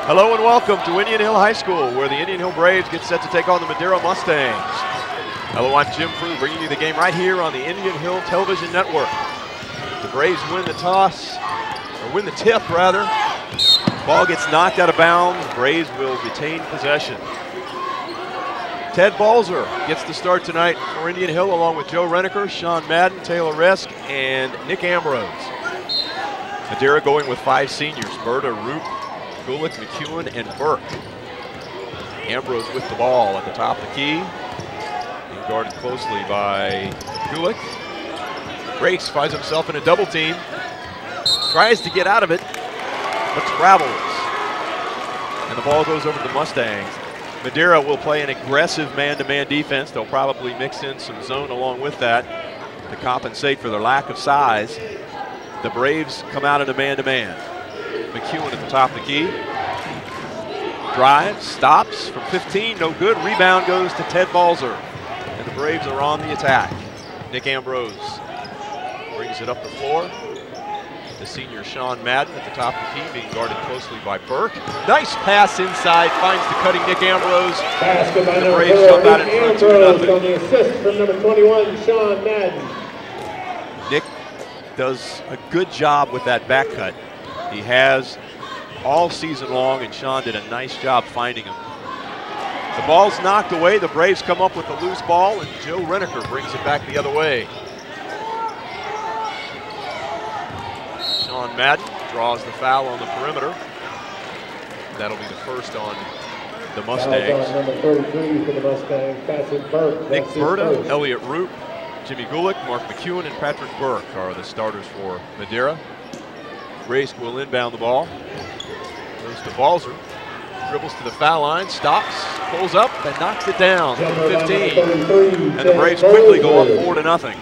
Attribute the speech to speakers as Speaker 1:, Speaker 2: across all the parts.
Speaker 1: Hello and welcome to Indian Hill High School, where the Indian Hill Braves get set to take on the Madeira Mustangs. Hello, I'm Jim Frew, bringing you the game right here on the Indian Hill Television Network. The Braves win the toss, or win the tip rather. Ball gets knocked out of bounds. Braves will retain possession. Ted Balzer gets the start tonight for Indian Hill, along with Joe Reneker, Sean Madden, Taylor Resk, and Nick Ambrose. Madeira going with 5 seniors: Berta, Roop, Gulick, McEwen, and Burke. Ambrose with the ball at the top of the key, being guarded closely by Gulick. Grace finds himself in a double team, tries to get out of it, but travels. And the ball goes over to the Mustangs. Madeira will play an aggressive man-to-man defense. They'll probably mix in some zone along with that to compensate for their lack of size. The Braves come out in a man-to-man. McEwen at the top of the key. Drives, stops from 15, no good. Rebound goes to Ted Balzer. And the Braves are on the attack. Nick Ambrose brings it up the floor. The senior Sean Madden at the top of the key, being guarded closely by Burke. Nice pass inside, finds the cutting Nick Ambrose. The Braves jump out in front 2-0.
Speaker 2: On the assist from number 21, Sean Madden.
Speaker 1: Nick does a good job with that back cut. He has all season long, and Sean did a nice job finding him. The ball's knocked away. The Braves come up with the loose ball, and Joe Reneker brings it back the other way. Sean Madden draws the foul on the perimeter. That'll be the first on the Mustangs.
Speaker 2: Number 33 for the Mustangs, Patrick Burke.
Speaker 1: Nick Berta, Elliot Roop, Jimmy Gulick, Mark McEwen, and Patrick Burke are the starters for Madeira. Race will inbound the ball. Goes to Balzer. Dribbles to the foul line, stops, pulls up, and knocks it down from 15. And the Braves quickly go up 4-0.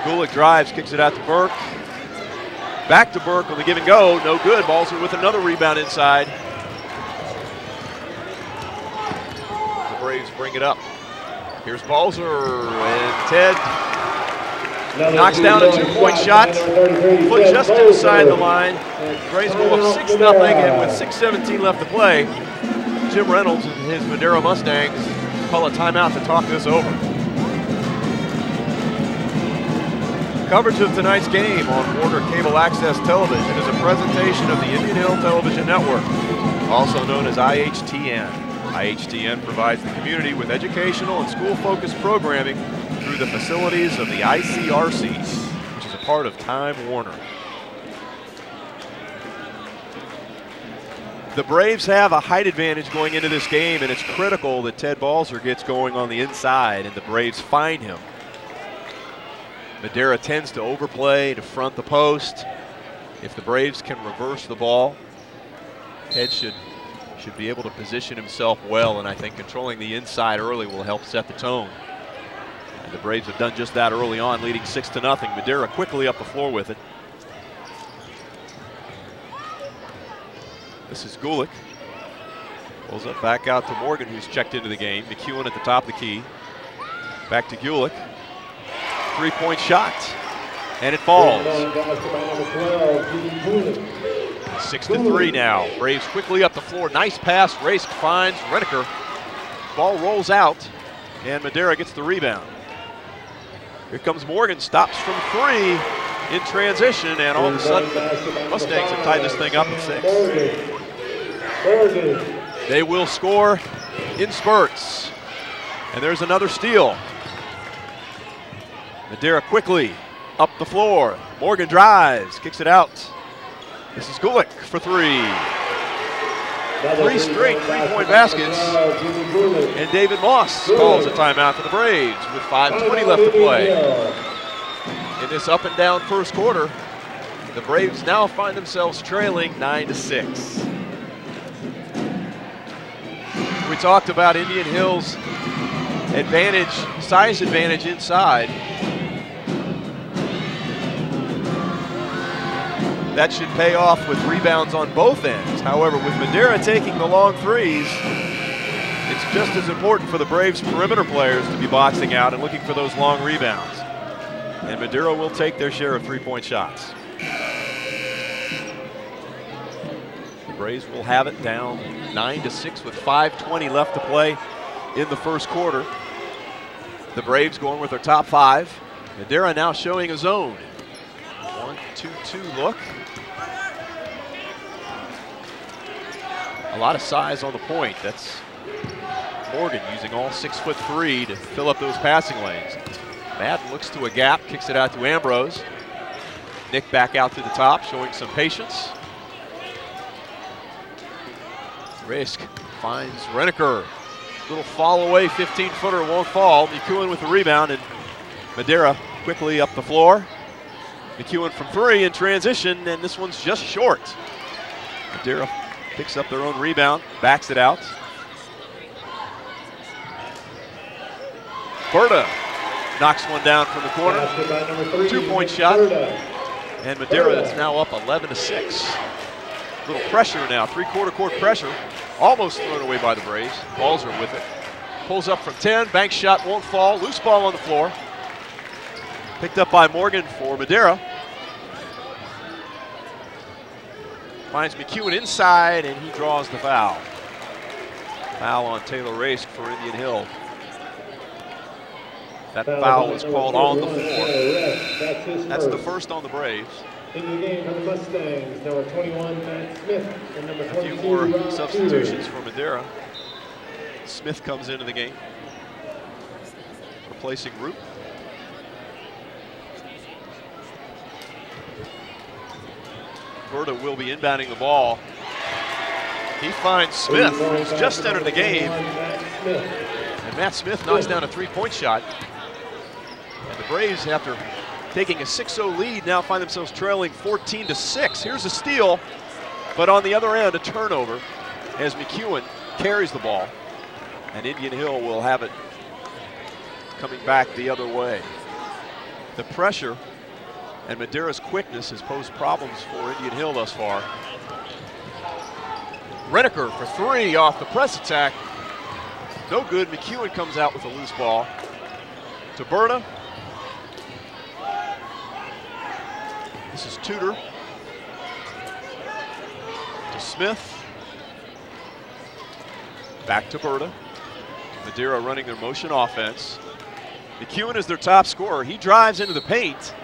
Speaker 1: Gulick drives, kicks it out to Burke. Back to Burke on the give and go. No good. Balzer with another rebound inside. The Braves bring it up. Here's Balzer, and Ted knocks down a 2-point shot. Foot just inside the line. Braves go up 6-0, and with 6:17 left to play, Jim Reynolds and his Madeira Mustangs call a timeout to talk this over. Coverage of tonight's game on Warner Cable Access Television is a presentation of the Indian Hill Television Network, also known as IHTN. IHTN provides the community with educational and school-focused programming through the facilities of the ICRC, which is a part of Time Warner. The Braves have a height advantage going into this game, and it's critical that Ted Balzer gets going on the inside and the Braves find him. Madeira tends to overplay to front the post. If the Braves can reverse the ball, Ted should be able to position himself well, and I think controlling the inside early will help set the tone. And the Braves have done just that early on, leading 6-0. Madeira quickly up the floor with it. This is Gulick. Pulls up back out to Morgan, who's checked into the game. McEwen at the top of the key. Back to Gulick. 3-point shot, and it falls. 6-3 now. Braves quickly up the floor. Nice pass. Race finds Reneker. Ball rolls out, and Madeira gets the rebound. Here comes Morgan. Stops from 3 in transition, and all of a sudden the Mustangs have tied this thing up at 6. They will score in spurts, and there's another steal. Madeira quickly up the floor. Morgan drives, kicks it out. This is Gulick for 3. 3 straight 3-point baskets. And David Moss calls a timeout for the Braves with 5:20 left to play. In this up and down first quarter, the Braves now find themselves trailing 9-6. We talked about Indian Hill's advantage, size advantage inside. That should pay off with rebounds on both ends. However, with Madeira taking the long threes, it's just as important for the Braves perimeter players to be boxing out and looking for those long rebounds. And Madeira will take their share of 3-point shots. Braves will have it down 9-6 with 5:20 left to play in the first quarter. The Braves going with their top 5. Madeira now showing a zone. 1-2-2 look. A lot of size on the point. That's Morgan using all 6'3" to fill up those passing lanes. Madden looks to a gap, kicks it out to Ambrose. Nick back out to the top, showing some patience. Risk finds Reneker. Little fall away, 15-footer won't fall. McEwen with the rebound, and Madeira quickly up the floor. McEwen from 3 in transition, and this one's just short. Madeira picks up their own rebound, backs it out. Berta knocks one down from the corner. 2-point shot. And Madeira is now up 11-6. Little pressure now, 3/4 court pressure. Almost thrown away by the Braves. Balzer with it. Pulls up from 10, bank shot won't fall. Loose ball on the floor. Picked up by Morgan for Madeira. Finds McEwen inside, and he draws the foul. Foul on Taylor Race for Indian Hill. That foul was called on the floor. That's the first on the Braves.
Speaker 2: In the game for the Mustangs, number 21, Matt Smith, and number 22,
Speaker 1: A few more substitutions for Madeira. Smith comes into the game, replacing Root. Berta will be inbounding the ball. He finds Smith, who's just entered the game. And Matt Smith knocks down a 3-point shot. And the Braves, after taking a 6-0 lead, now find themselves trailing 14-6. Here's a steal, but on the other end, a turnover as McEwen carries the ball. And Indian Hill will have it coming back the other way. The pressure and Madeira's quickness has posed problems for Indian Hill thus far. Reneker for 3 off the press attack. No good. McEwen comes out with a loose ball. To Berta. This is Tudor. To Smith. Back to Berta. Madeira running their motion offense. McEwen is their top scorer. He drives into the paint,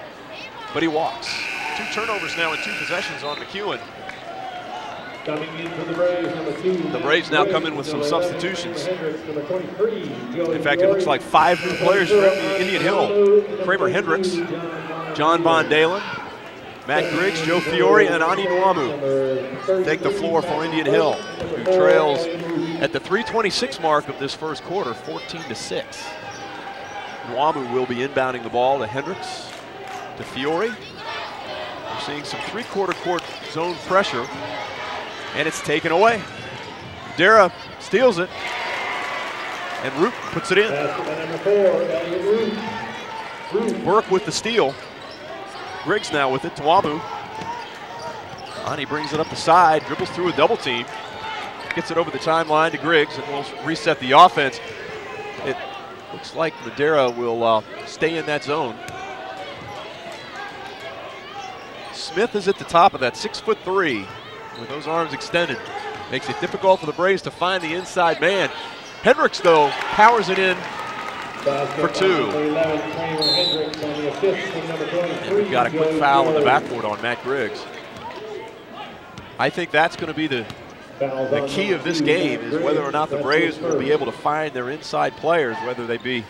Speaker 1: but he walks. 2 turnovers now in 2 possessions on McEwen.
Speaker 2: Coming in for the Braves, number 2.
Speaker 1: The Braves now come in with some substitutions. In fact, it looks like 5 new players for Indian Hill. Kramer Hendricks, John Von Dalen, Matt Griggs, Joe Fiore, and Ani Nwamu take the floor for Indian Hill, who trails at the 3:26 mark of this first quarter, 14-6. Nwamu will be inbounding the ball to Hendricks, to Fiore. We're seeing some 3/4 court zone pressure, and it's taken away. Madeira steals it, and Root puts it in. Burke with the steal. Griggs now with it, Nwamu. Ani brings it up the side, dribbles through a double team, gets it over the timeline to Griggs, and will reset the offense. It looks like Madeira will stay in that zone. Smith is at the top of that, 6'3", with those arms extended. Makes it difficult for the Braves to find the inside man. Hendricks, though, powers it in for 2. And we've got a quick foul in the backcourt on Matt Griggs. I think that's going to be the key of this game, is whether or not the Braves will be able to find their inside players, whether they be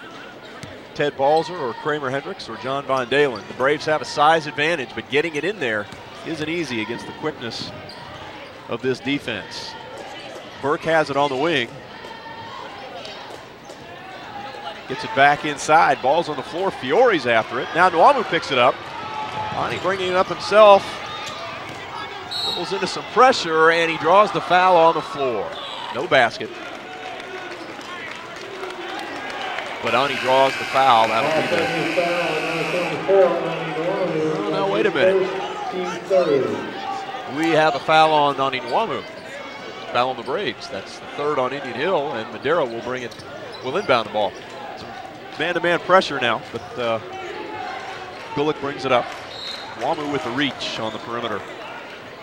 Speaker 1: Ted Balzer or Kramer Hendricks or John Von Dalen. The Braves have a size advantage, but getting it in there isn't easy against the quickness of this defense. Burke has it on the wing. Gets it back inside. Ball's on the floor. Fiore's after it. Now Nwamu picks it up. Ani bringing it up himself. Dribbles into some pressure, and he draws the foul on the floor. No basket. But Ani draws the foul. That'll be the... Oh, now, wait a minute. We have a foul on Ani Nwamu. Foul on the Braves. That's the 3rd on Indian Hill, and Madeira will inbound the ball. Man-to-man pressure now, but Gulick brings it up. Nwamu with the reach on the perimeter.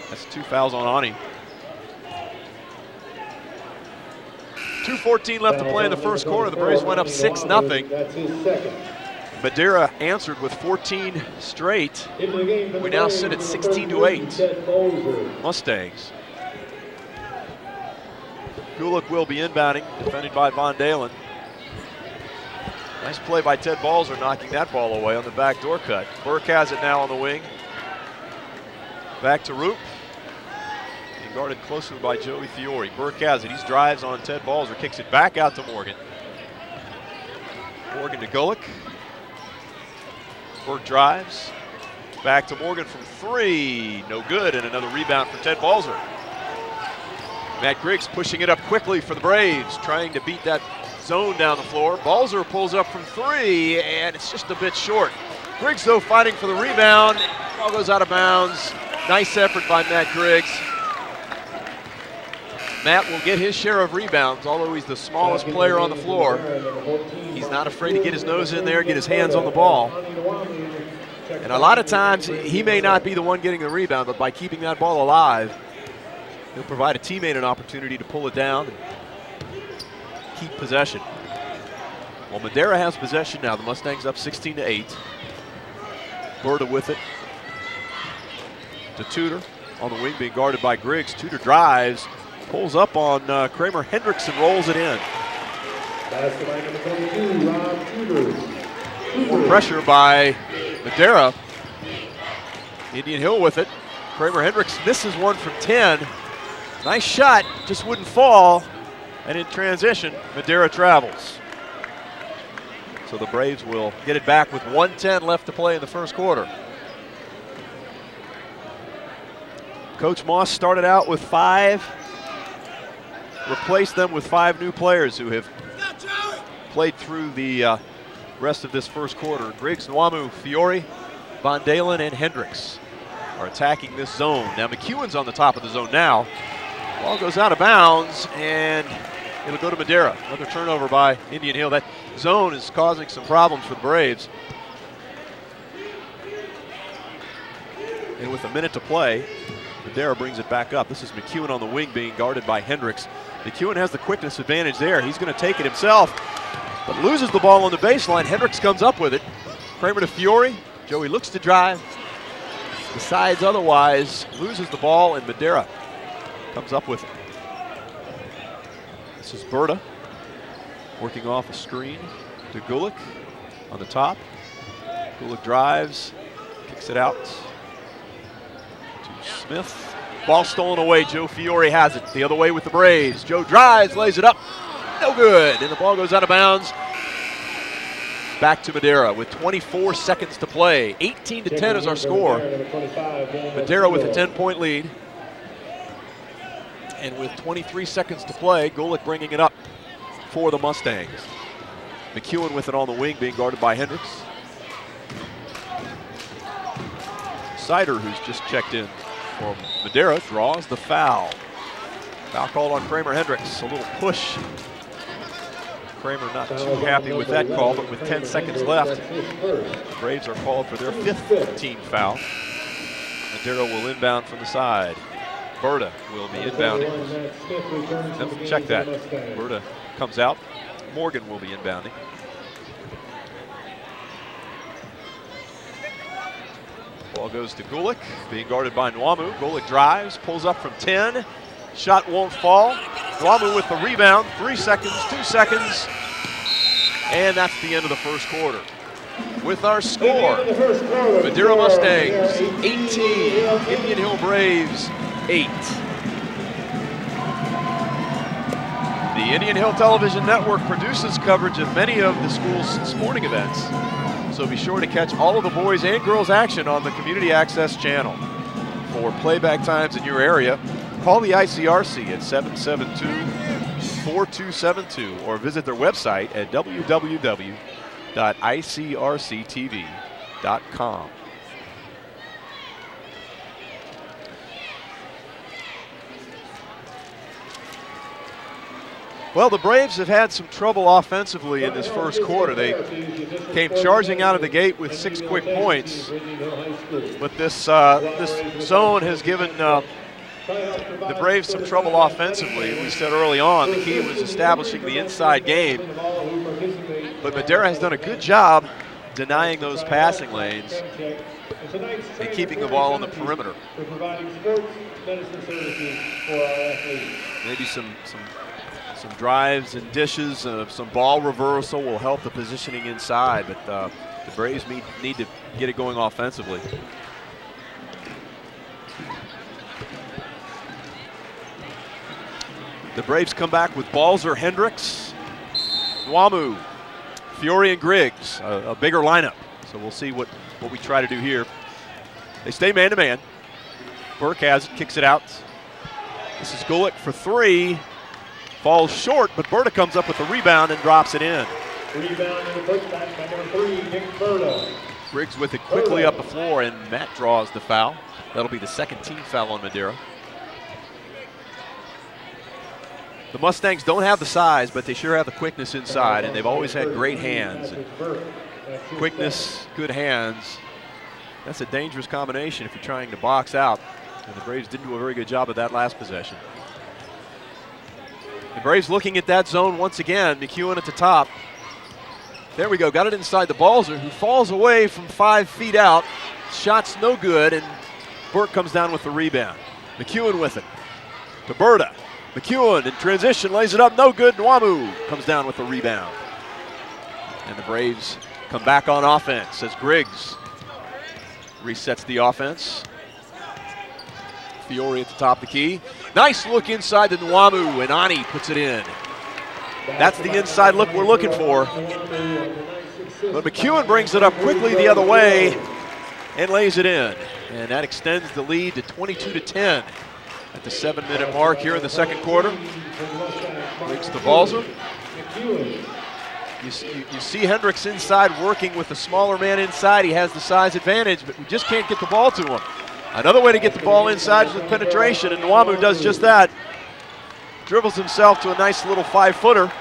Speaker 1: That's 2 fouls on Ani. 2:14 left to play in the first quarter. The Braves went up 6-0.
Speaker 2: That's his second.
Speaker 1: Madeira answered with 14 straight. We now sit at 16-8. Mustangs. Gulick will be inbounding, defended by Von Dalen. Nice play by Ted Balzer, knocking that ball away on the backdoor cut. Burke has it now on the wing. Back to Roop. Being guarded closely by Joey Fiore. Burke has it. He drives on Ted Balzer, kicks it back out to Morgan. Morgan to Gulick. Burke drives. Back to Morgan from three. No good, and another rebound for Ted Balzer. Matt Griggs pushing it up quickly for the Braves, trying to beat that zone down the floor. Balzer pulls up from three, and it's just a bit short. Griggs, though, fighting for the rebound. Ball goes out of bounds. Nice effort by Matt Griggs. Matt will get his share of rebounds, although he's the smallest player on the floor. He's not afraid to get his nose in there, get his hands on the ball. And a lot of times, he may not be the one getting the rebound, but by keeping that ball alive, he'll provide a teammate an opportunity to pull it down and keep possession. Well, Madeira has possession now. The Mustangs up 16-8. Berta with it to Tudor on the wing, being guarded by Griggs. Tudor drives, pulls up on Kramer Hendricks and rolls it in.
Speaker 2: Basketball number 22, Rob Tudor.
Speaker 1: More pressure by Madeira. Indian Hill with it. Kramer Hendricks misses one from 10. Nice shot, just wouldn't fall. And in transition, Madeira travels. So the Braves will get it back with 1:10 left to play in the first quarter. Coach Moss started out with 5, replaced them with 5 new players who have played through the rest of this first quarter. Griggs, Nwamu, Fiore, Von Dalen, and Hendricks are attacking this zone. Now McEwen's on the top of the zone now. Ball goes out of bounds, and it'll go to Madeira. Another turnover by Indian Hill. That zone is causing some problems for the Braves. And with a minute to play, Madeira brings it back up. This is McEwen on the wing being guarded by Hendricks. McEwen has the quickness advantage there. He's going to take it himself, but loses the ball on the baseline. Hendricks comes up with it. Kramer to Fiore. Joey looks to drive, decides otherwise, loses the ball, and Madeira comes up with it. This is Berta working off a screen to Gulick on the top. Gulick drives, kicks it out to Smith. Ball stolen away. Joe Fiore has it the other way with the Braves. Joe drives, lays it up, no good, and the ball goes out of bounds. Back to Madeira with 24 seconds to play. 18-10 is our score. Madeira with a 10-point lead. And with 23 seconds to play, Gulick bringing it up for the Mustangs. McEwen with it on the wing, being guarded by Hendricks. Sider, who's just checked in for Madeira, draws the foul. Foul called on Kramer Hendricks. A little push. Kramer not too happy with that call, but with 10 seconds left, the Braves are called for their 5th team foul. Madeira will inbound from the side. Berta will be inbounding. Check that. Berta comes out. Morgan will be inbounding. Ball goes to Gulick, being guarded by Nwamu. Gulick drives, pulls up from 10. Shot won't fall. Nwamu with the rebound. 3 seconds, 2 seconds. And that's the end of the first quarter. With our score, Madeira Mustangs 18, Indian Hill Braves 8. The Indian Hill Television Network produces coverage of many of the school's sporting events, so be sure to catch all of the boys and girls action on the Community Access channel. For playback times in your area, call the ICRC at 772-4272 or visit their website at www.icrctv.com. Well, the Braves have had some trouble offensively in this first quarter. They came charging out of the gate with 6 quick points, but this zone has given the Braves some trouble offensively. We said early on the key was establishing the inside game, but Madeira has done a good job denying those passing lanes and keeping the ball on the perimeter. Maybe some drives and dishes, some ball reversal will help the positioning inside, but the Braves need to get it going offensively. The Braves come back with Balzer, Hendricks, Nwamu, Fiore, and Griggs, a bigger lineup. So we'll see what we try to do here. They stay man-to-man. Burke has it, kicks it out. This is Gulick for three. Falls short, but Berta comes up with the rebound and drops it in.
Speaker 2: Rebound and the putback by number 3, Nick Berta.
Speaker 1: Griggs with it quickly up the floor, and Matt draws the foul. That'll be the second team foul on Madeira. The Mustangs don't have the size, but they sure have the quickness inside, and they've always had great hands. And quickness, good hands. That's a dangerous combination if you're trying to box out. And the Braves didn't do a very good job of that last possession. The Braves looking at that zone once again. McEwen at the top. There we go, got it inside the Balzer, who falls away from 5 feet out. Shot's no good, and Burke comes down with the rebound. McEwen with it to Berta. McEwen in transition, lays it up, no good. Nwamu comes down with the rebound. And the Braves come back on offense as Griggs resets the offense. Fiore at the top of the key. Nice look inside to Nwamu, and Ani puts it in. That's the inside look we're looking for. But McEwen brings it up quickly the other way and lays it in. And that extends the lead to 22-10 at the 7-minute mark here in the second quarter. Griggs to Balzer. You see Hendricks inside working with the smaller man inside. He has the size advantage, but we just can't get the ball to him. Another way to get the ball inside is with penetration, and Nwamu does just that. Dribbles himself to a nice little 5-footer.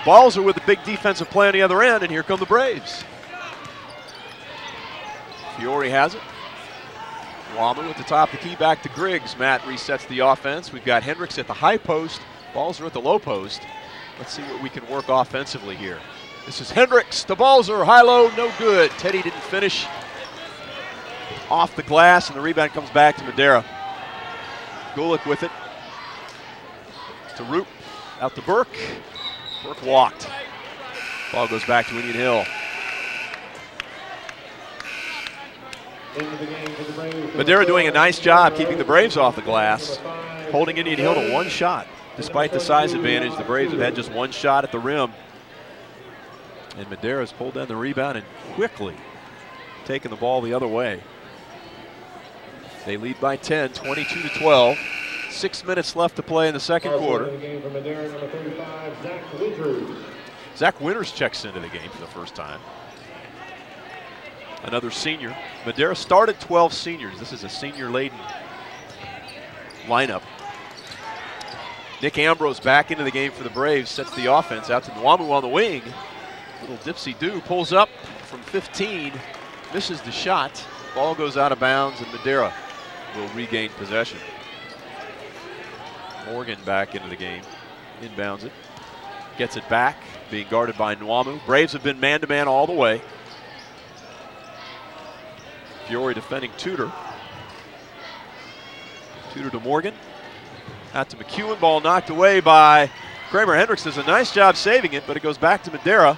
Speaker 1: Balzer with a big defensive play on the other end, and here come the Braves. Fiore has it. Nwamu at the top of the key, back to Griggs. Matt resets the offense. We've got Hendricks at the high post, Balzer at the low post. Let's see what we can work offensively here. This is Hendricks to Balzer, high-low, no good. Teddy didn't finish off the glass, and the rebound comes back to Madeira. Gulick with it to Roop, out to Burke. Burke walked. Ball goes back to Indian Hill. Madeira doing a nice job keeping the Braves off the glass, holding Indian Hill to one shot. Despite the size advantage, the Braves have had just one shot at the rim. And Madeira's pulled down the rebound and quickly taken the ball the other way. They lead by 10, 22-12. 6 minutes left to play in the second quarter. Zach Winters checks into the game for the first time. Another senior. Madeira started 12 seniors. This is a senior-laden lineup. Nick Ambrose back into the game for the Braves, sets the offense out to Nwamu on the wing. Little dipsy-do, pulls up from 15, misses the shot. Ball goes out of bounds, and Madeira will regain possession. Morgan back into the game, inbounds it, gets it back, being guarded by Nwamu. Braves have been man-to-man all the way. Fiore defending Tudor. Tudor to Morgan. Out to McEwen, ball knocked away by Kramer. Hendricks does a nice job saving it, but it goes back to Madeira.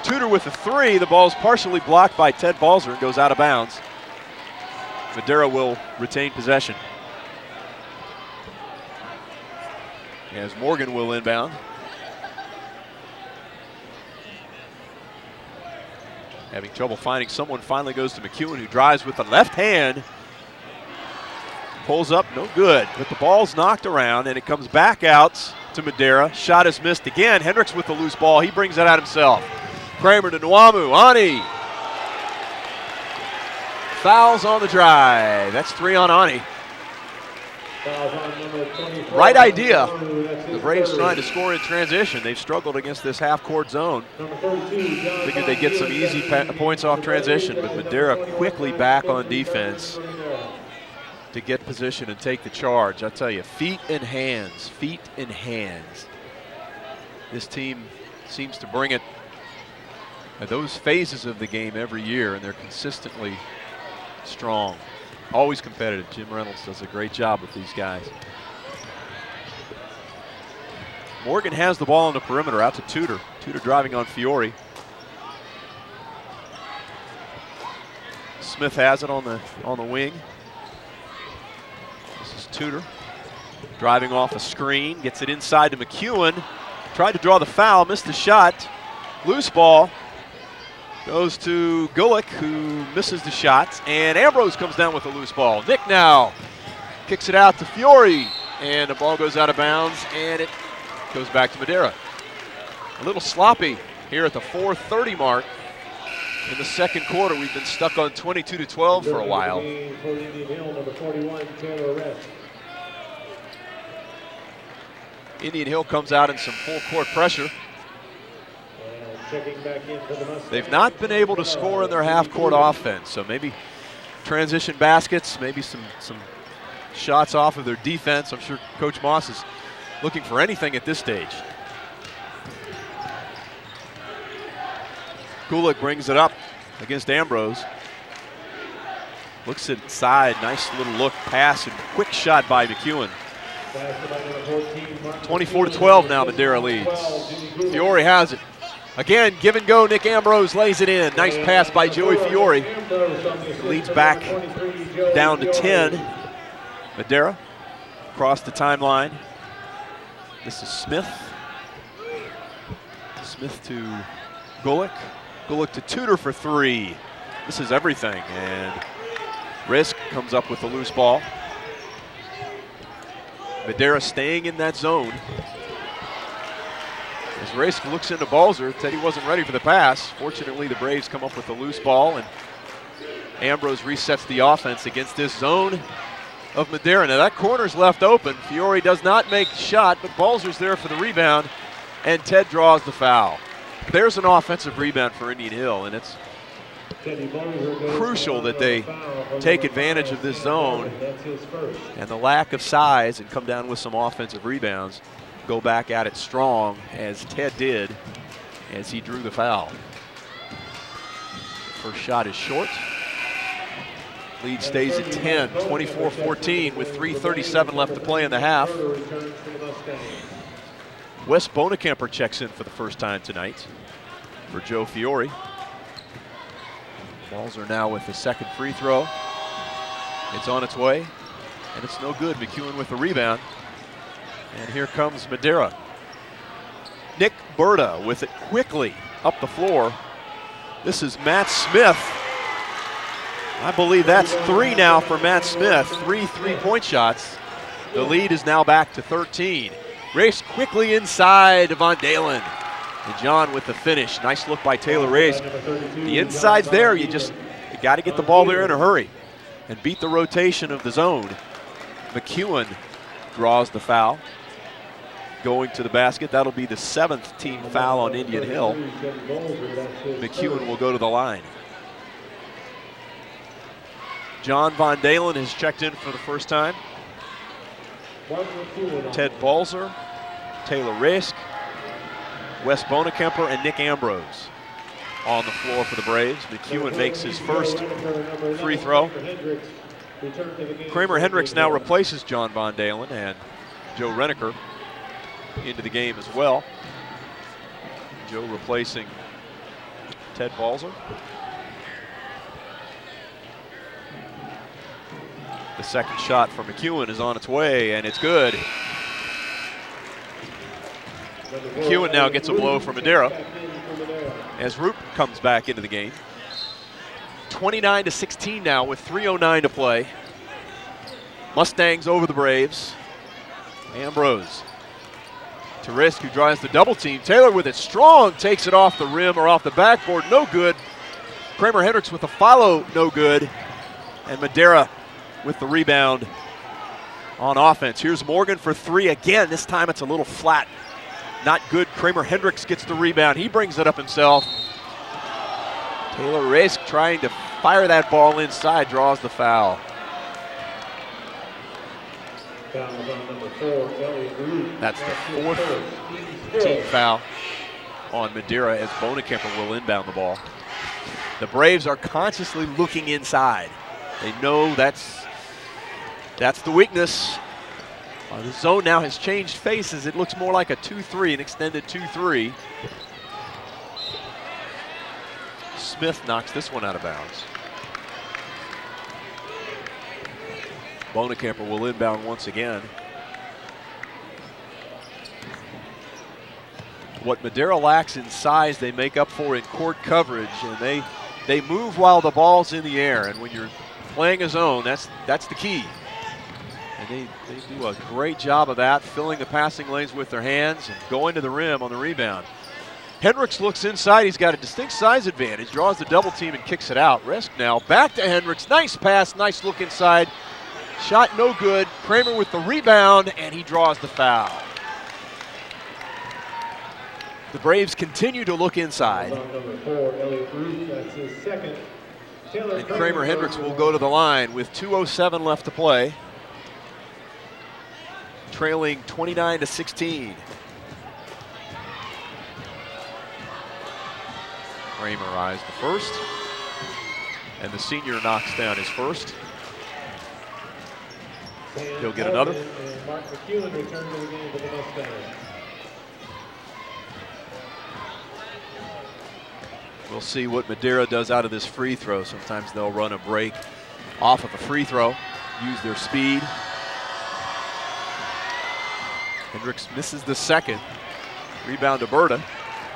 Speaker 1: Tudor with the three. The ball is partially blocked by Ted Balzer and goes out of bounds. Madeira will retain possession. As Morgan will inbound. Having trouble finding someone, finally goes to McEwen, who drives with the left hand. Pulls up, no good, but the ball's knocked around and it comes back out to Madeira. Shot is missed again. Hendricks with the loose ball. He brings it out himself. Kramer to Nwamu. Ani. Fouls on the drive. That's 3 on Ani. Right idea. The Braves trying to score in transition. They've struggled against this half-court zone. Figured they'd get some easy points off transition, but Madeira quickly back on defense. to get position and take the charge. I tell you, feet and hands, feet and hands. This team seems to bring it at those phases of the game every year, and they're consistently strong, always competitive. Jim Reynolds does a great job with these guys. Morgan has the ball on the perimeter, out to Tudor. Tudor driving on Fiore. Smith has it on the wing. This is Tudor driving off a screen, gets it inside to McEwen. Tried to draw the foul, missed the shot. Loose ball goes to Gulick, who misses the shot, and Ambrose comes down with a loose ball. Nick now kicks it out to Fiore, and the ball goes out of bounds, and it goes back to Madeira. A little sloppy here at the 4:30 mark in the second quarter. We've been stuck on 22-12 for a while. Indian Hill comes out in some full court pressure. They've not been able to score in their half court offense, so maybe transition baskets, maybe some shots off of their defense. I'm sure Coach Moss is looking for anything at this stage. Gulick brings it up against Ambrose. Looks inside, nice little look, pass, and quick shot by McEwen. 24-12 now, Madeira leads. Fiore has it. Again, give and go, Nick Ambrose lays it in. Nice pass by Joey Fiore. Leads back down to 10. Madeira across the timeline. This is Smith. Smith to Gulick. Gulick to Tudor for three. This is everything, and Risk comes up with the loose ball. Madeira staying in that zone. As Risk looks into Balzer, Teddy wasn't ready for the pass. Fortunately, the Braves come up with the loose ball, and Ambrose resets the offense against this zone of Madeira. Now that corner's left open. Fiore does not make the shot, but Balzer's there for the rebound, and Ted draws the foul. There's an offensive rebound for Indian Hill, and it's crucial that they take advantage of this zone and the lack of size and come down with some offensive rebounds. Go back at it strong, as Ted did, as he drew the foul. First shot is short. Lead stays at 10, 24-14 with 3:37 left to play in the half. Wes Bonekemper checks in for the first time tonight for Joe Fiore. Balzer now with the second free throw. It's on its way, and it's no good. McEwen with the rebound. And here comes Madeira. Nick Berta with it quickly up the floor. This is Matt Smith. I believe that's three now for Matt Smith. 3 3-point shots. The lead is now back to 13. Race quickly inside to Von Dalen. And John with the finish. Nice look by Taylor Reyes. The inside's there. You got to get the ball there in a hurry and beat the rotation of the zone. McEwen draws the foul. Going to the basket. That'll be the 7th team foul on Indian Hill. McEwen will go to the line. John Von Dalen has checked in for the first time. Ted Balzer, Taylor Risk, Wes Bonekemper, and Nick Ambrose on the floor for the Braves. McEwen makes his first free throw. Kramer Hendricks now replaces John Von Dalen, and Joe Reneker into the game as well. Joe replacing Ted Balzer. The second shot for McEwen is on its way, and it's good. McEwen now gets a blow for Madeira as Roop comes back into the game. 29-16 now with 3:09 to play. Mustangs over the Braves. Ambrose to Risk, who drives the double team. Taylor with it strong, takes it off the rim or off the backboard, no good. Kramer Hendricks with a follow, no good. And Madeira with the rebound on offense. Here's Morgan for three again. This time it's a little flat. Not good. Kramer Hendricks gets the rebound. He brings it up himself. Taylor Risk trying to fire that ball inside, draws the foul.
Speaker 2: Foul on number 4, Elliott Root.
Speaker 1: That's the fourth team foul on Madeira as Bonekemper will inbound the ball. The Braves are consciously looking inside. They know that's the weakness. The zone now has changed faces. It looks more like a 2-3, an extended 2-3. Smith knocks this one out of bounds. Bonekemper will inbound once again. What Madeira lacks in size, they make up for in court coverage, and they move while the ball's in the air. And when you're playing a zone, that's the key. And they do a great job of that, filling the passing lanes with their hands and going to the rim on the rebound. Hendricks looks inside. He's got a distinct size advantage, draws the double team and kicks it out. Resk now back to Hendricks. Nice pass, nice look inside. Shot no good. Kramer with the rebound, and he draws the foul. The Braves continue to look inside.
Speaker 2: Number 4, Elliott Root. That's his second.
Speaker 1: And Kramer Hendricks will go to the line with 2:07 left to play. Trailing 29-16. Kramer eyes the first, and the senior knocks down his first. He'll get another.
Speaker 2: And Mark McEwen returns to the game for the Mustangs.
Speaker 1: We'll see what Madeira does out of this free throw. Sometimes they'll run a break off of a free throw, use their speed. Hendricks misses the second. Rebound to Berta.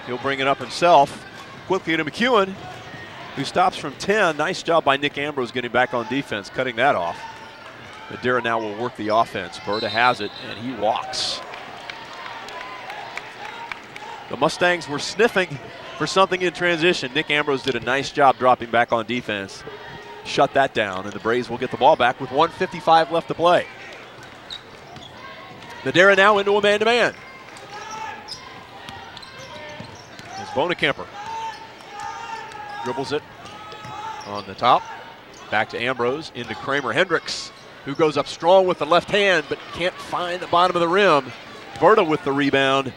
Speaker 1: He'll bring it up himself. Quickly to McEwen, who stops from 10. Nice job by Nick Ambrose getting back on defense, cutting that off. Madeira now will work the offense. Berta has it, and he walks. The Mustangs were sniffing for something in transition. Nick Ambrose did a nice job dropping back on defense. Shut that down, and the Braves will get the ball back with 1:55 left to play. Madeira now into a man-to-man. Here's Bonekemper. Dribbles it on the top. Back to Ambrose, into Kramer Hendricks, who goes up strong with the left hand but can't find the bottom of the rim. Berta with the rebound.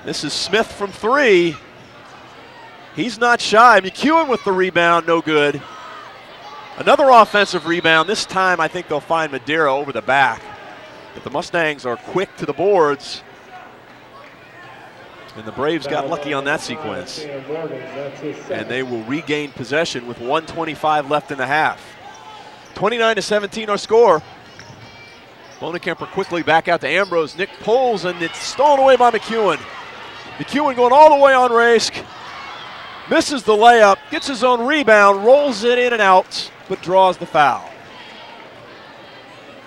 Speaker 1: This is Smith from 3. He's not shy. McEwen with the rebound, no good. Another offensive rebound. This time I think they'll find Madeira over the back. But the Mustangs are quick to the boards. And the Braves got lucky on that sequence. And they will regain possession with 1:25 left in the half. 29-17 our score. Bonekemper quickly back out to Ambrose. Nick pulls, and it's stolen away by McEwen. McEwen going all the way on Rask. Misses the layup, gets his own rebound, rolls it in and out, but draws the foul.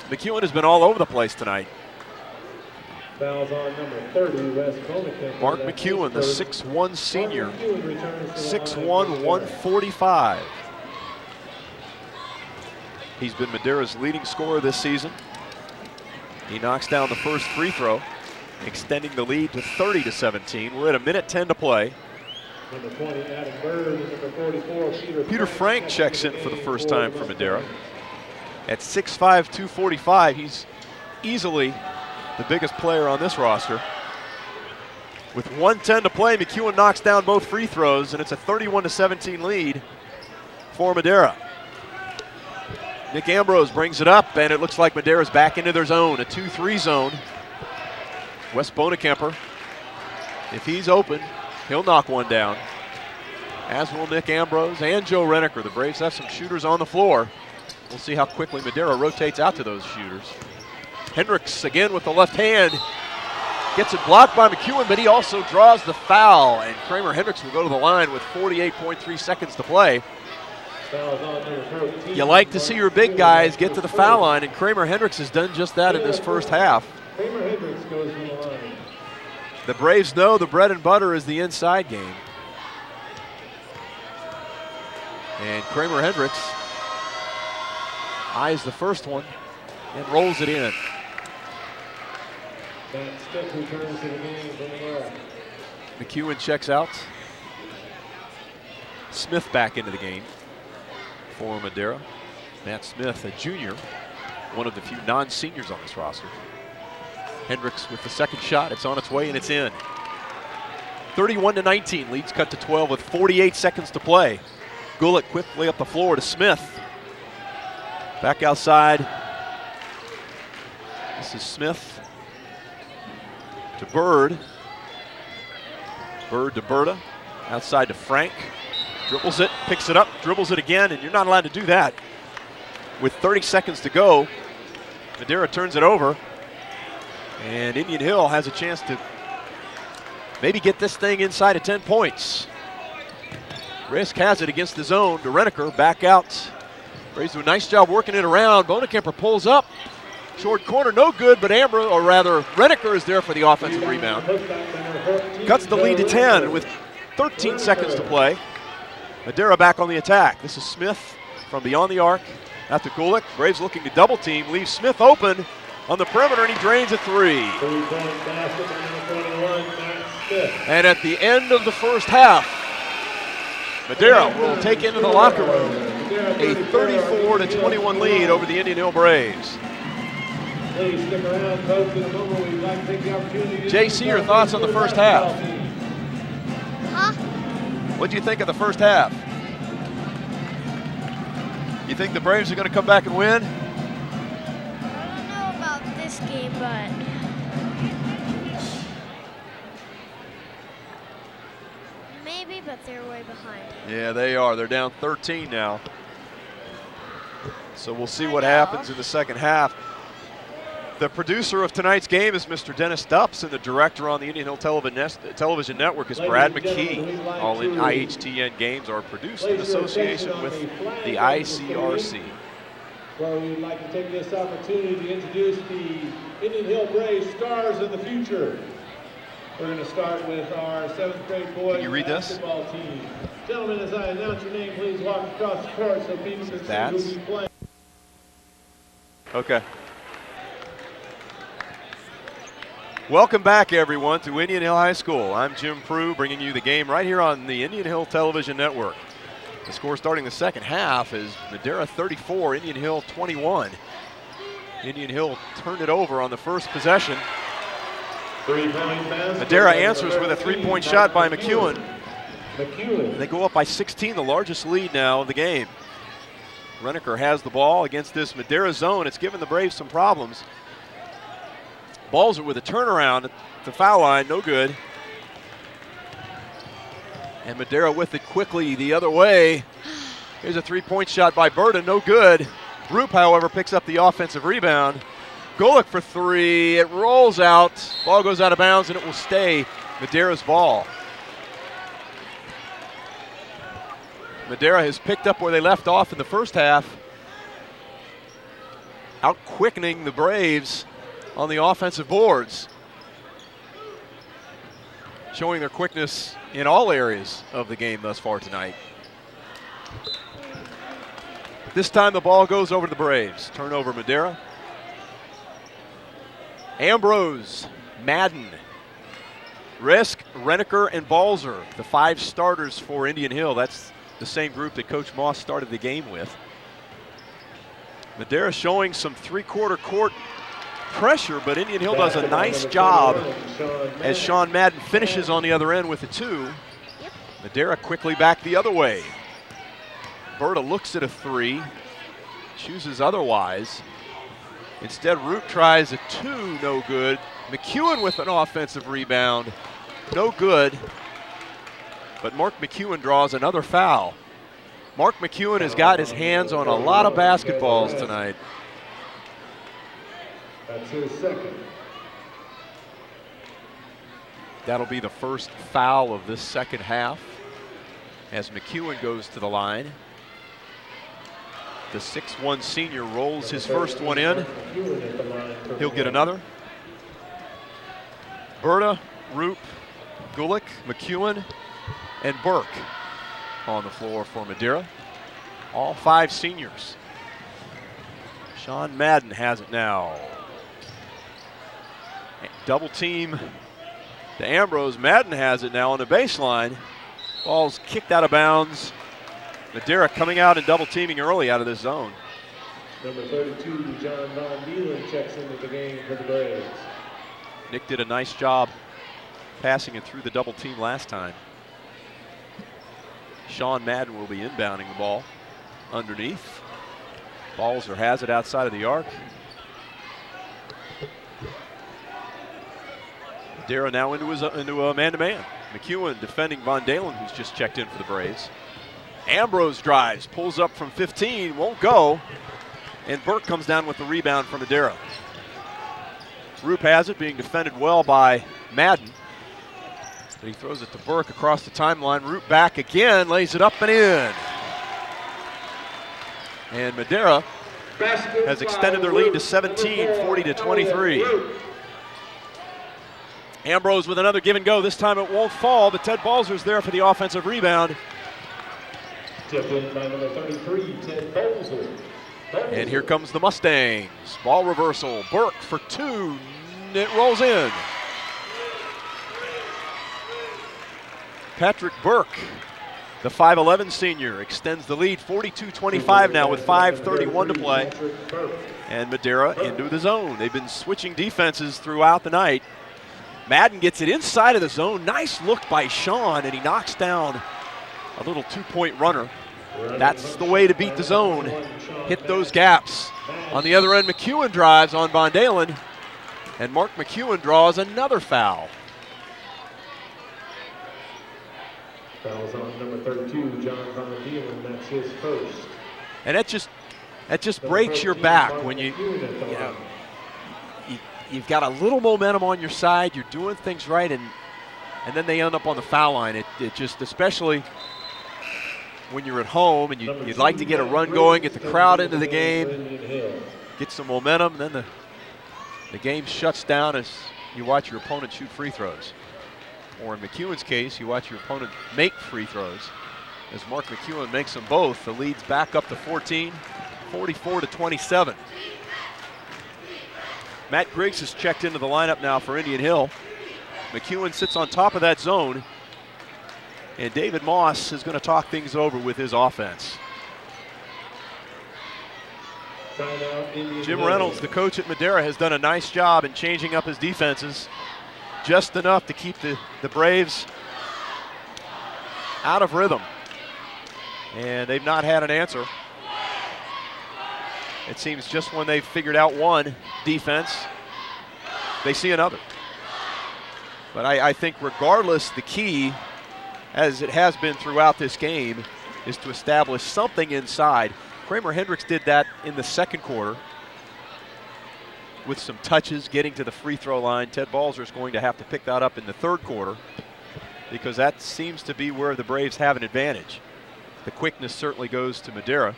Speaker 1: McEwen has been all over the place tonight.
Speaker 2: Fouls on number 30, Wes Bonekemper.
Speaker 1: Mark McEwen, the 6'1 senior, 6'1", 145. He's been Madeira's leading scorer this season. He knocks down the first free throw, extending the lead to 30-17. We're at a minute 10 to play.
Speaker 2: Number 20, Adam Bird, and number 44,
Speaker 1: Peter Frank checks in for the first time for Madeira. At 6'5", 245, he's easily the biggest player on this roster. With 1:10 to play, McEwen knocks down both free throws, and it's a 31-17 lead for Madeira. Nick Ambrose brings it up, and it looks like Madeira's back into their zone, a 2-3 zone. Wes Bonekemper, if he's open, he'll knock one down, as will Nick Ambrose and Joe Reneker. The Braves have some shooters on the floor. We'll see how quickly Madeira rotates out to those shooters. Hendricks again with the left hand. Gets it blocked by McEwen, but he also draws the foul. And Kramer Hendricks will go to the line with 48.3 seconds to play. You like to see your big guys get to the foul line, and Kramer Hendricks has done just that in this first half.
Speaker 2: Kramer Hendricks goes to the line.
Speaker 1: The Braves know the bread and butter is the inside game. And Kramer Hendricks eyes the first one and rolls it in.
Speaker 2: Matt Smith returns to the game for Madeira.
Speaker 1: McEwen checks out. Smith back into the game for Madeira. Matt Smith, a junior. one of the few non-seniors on this roster. Hendricks with the second shot. It's on its way and it's in. 31-19. Leads cut to 12 with 48 seconds to play. Gulick quickly up the floor to Smith. Back outside. This is Smith to Bird. Bird to Berta. Outside to Frank. Dribbles it, picks it up, dribbles it again, and you're not allowed to do that. With 30 seconds to go, Madeira turns it over. And Indian Hill has a chance to maybe get this thing inside of 10 points. Risk has it against the zone to Reneker, back out. Braves do a nice job working it around. Bonekemper pulls up. Short corner, no good, but Reneker is there for the offensive rebound. Cuts the lead to 10 with 13 seconds to play. Madeira back on the attack. This is Smith from beyond the arc. Out to Gulick. Braves looking to double team. Leaves Smith open on the perimeter, and he drains a three. And at the end of the first half, Madeira will take into the locker room a 34-21 lead over the Indian Hill Braves.
Speaker 2: Please stick around, folks. In a moment, we'd like to take the opportunity to
Speaker 1: JC, your thoughts on the first half?
Speaker 3: Huh?
Speaker 1: What do you think of the first half? You think the Braves are going to come back and win?
Speaker 3: I don't know about this game, but maybe, but they're way behind.
Speaker 1: Yeah, they are. They're down 13 now. So we'll see what happens in the second half. The producer of tonight's game is Mr. Dennis Dupps, and the director on the Indian Hill Television Network is Brad McKee. All in IHTN games are produced in association with the ICRC.
Speaker 2: Well, we'd like to take this opportunity to introduce the Indian Hill Braves stars of the future. We're going to start with our 7th grade boys basketball team. Gentlemen, as I announce your name, please walk across the court so people can see who will be playing.
Speaker 1: Okay. Welcome back, everyone, to Indian Hill High School. I'm Jim Prue, bringing you the game right here on the Indian Hill Television Network. The score starting the second half is Madeira 34, Indian Hill 21. Indian Hill turned it over on the first possession. Madeira answers with a three-point shot by McEwen. They go up by 16, the largest lead now of the game. Reneker has the ball against this Madeira zone. It's given the Braves some problems. Balls are with a turnaround at the foul line, no good. And Madeira with it quickly the other way. Here's a three-point shot by Berta, no good. Roop, however, picks up the offensive rebound. Gulick for three, it rolls out. Ball goes out of bounds and it will stay Madeira's ball. Madeira has picked up where they left off in the first half, out-quickening the Braves on the offensive boards, showing their quickness in all areas of the game thus far tonight. This time the ball goes over to the Braves. Turnover Madeira. Ambrose, Madden, Risk, Reneker, and Balzer, the 5 starters for Indian Hill. That's the same group that Coach Moss started the game with. Madeira showing some three-quarter court pressure, but Indian Hill does a nice job as Sean Madden finishes on the other end with a 2. Madeira quickly back the other way. Berta looks at a 3, chooses otherwise. Instead, Root tries a 2, no good. McEwen with an offensive rebound, no good. But Mark McEwen draws another foul. Mark McEwen has got his hands on a lot of basketballs tonight.
Speaker 2: That's his second.
Speaker 1: That'll be the first foul of this second half as McEwen goes to the line. The 6'1" senior rolls his first one in. He'll get another. Berta, Roop, Gulick, McEwen, and Burke on the floor for Madeira. All 5 seniors. Sean Madden has it now. Double team to Ambrose. Madden has it now on the baseline. Ball's kicked out of bounds. Madeira coming out and double teaming early out of this zone.
Speaker 2: Number 32, John Von Dielen checks into the game for the Braves.
Speaker 1: Nick did a nice job passing it through the double team last time. Sean Madden will be inbounding the ball underneath. Balzer has it outside of the arc. Madeira now into a man-to-man. McEwen defending Von Dalen, who's just checked in for the Braves. Ambrose drives, pulls up from 15, won't go. And Burke comes down with the rebound from Madeira. Roop has it, being defended well by Madden. But he throws it to Burke across the timeline. Roop back again, lays it up and in. And Madeira has extended their lead to 17, 40-23. Ambrose with another give and go. This time it won't fall, but Ted Balzer's there for the offensive rebound.
Speaker 2: Tipped in by number 33, Ted Balzer.
Speaker 1: And here comes the Mustangs. Ball reversal. Burke for two. It rolls in. Patrick Burke, the 5'11 senior, extends the lead 42-25 now with 5:31 to play. And Madeira into the zone. They've been switching defenses throughout the night. Madden gets it inside of the zone. Nice look by Sean, and he knocks down a little two-point runner. That's the way to beat the zone. Hit those gaps. On the other end, McEwen drives on Von Dalen, and Mark McEwen draws another foul.
Speaker 2: Fouls on number 32, John Von Dalen. That's his first.
Speaker 1: And that just breaks your back when you've got a little momentum on your side. You're doing things right, and then they end up on the foul line. It just, especially when you're at home and you'd like to get a run going, get the crowd into the game, get some momentum, then the game shuts down as you watch your opponent shoot free throws. Or in McEwen's case, you watch your opponent make free throws. As Mark McEwen makes them both, the lead's back up to 14, 44-27. Matt Griggs has checked into the lineup now for Indian Hill. McEwen sits on top of that zone. And David Moss is going to talk things over with his offense. Jim Reynolds, the coach at Madeira, has done a nice job in changing up his defenses, just enough to keep the Braves out of rhythm. And they've not had an answer. It seems just when they've figured out one defense, they see another. But I think regardless, the key, as it has been throughout this game, is to establish something inside. Kramer Hendricks did that in the second quarter with some touches getting to the free throw line. Ted Balzer is going to have to pick that up in the third quarter because that seems to be where the Braves have an advantage. The quickness certainly goes to Madeira.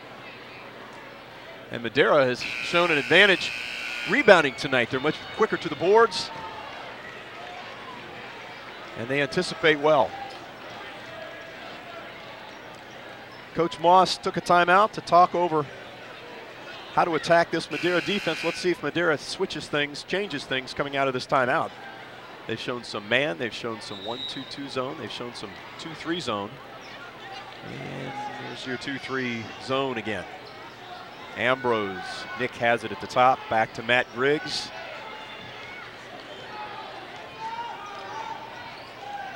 Speaker 1: And Madeira has shown an advantage rebounding tonight. They're much quicker to the boards, and they anticipate well. Coach Moss took a timeout to talk over how to attack this Madeira defense. Let's see if Madeira switches things, changes things coming out of this timeout. They've shown some man, they've shown some 1-2-2 zone, they've shown some 2-3 zone. And there's your 2-3 zone again. Ambrose, Nick has it at the top, back to Matt Griggs.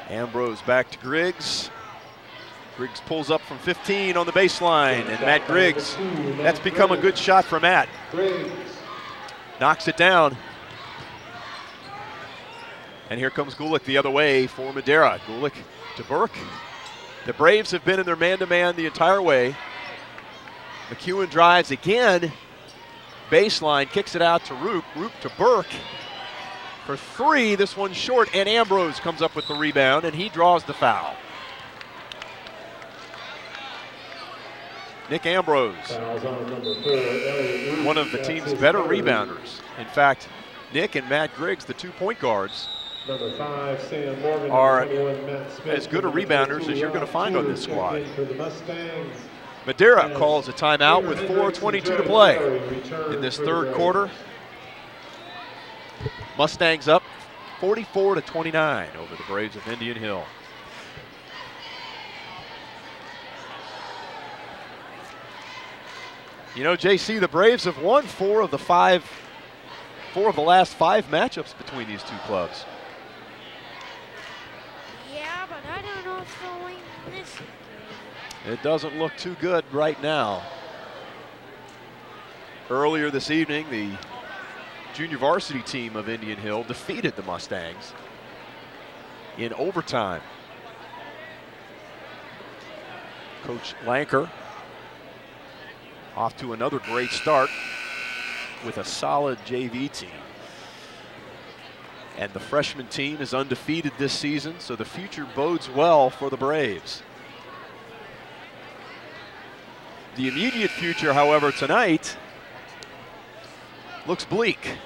Speaker 1: Ambrose back to Griggs. Griggs pulls up from 15 on the baseline, and Matt Griggs, that's become a good shot for Matt. Knocks it down. And here comes Gulick the other way for Madeira. Gulick to Burke. The Braves have been in their man-to-man the entire way. McEwen drives again. Baseline, kicks it out to Roop. Roop to Burke for three. This one's short, and Ambrose comes up with the rebound, and he draws the foul. Nick Ambrose, one of the team's better rebounders. In fact, Nick and Matt Griggs, the 2 point guards, are as good a rebounders as you're going to find on this squad. Madeira calls a timeout with 4:22 to play in this third quarter. Mustangs up 44-29 over the Braves of Indian Hill. You know, JC, the Braves have won four of the last five matchups between these two clubs.
Speaker 3: Yeah, but I don't know if they'll win this game.
Speaker 1: It doesn't look too good right now. Earlier this evening, the junior varsity team of Indian Hill defeated the Mustangs in overtime. Coach Lanker off to another great start with a solid JV team. And the freshman team is undefeated this season, so the future bodes well for the Braves. The immediate future, however, tonight looks bleak.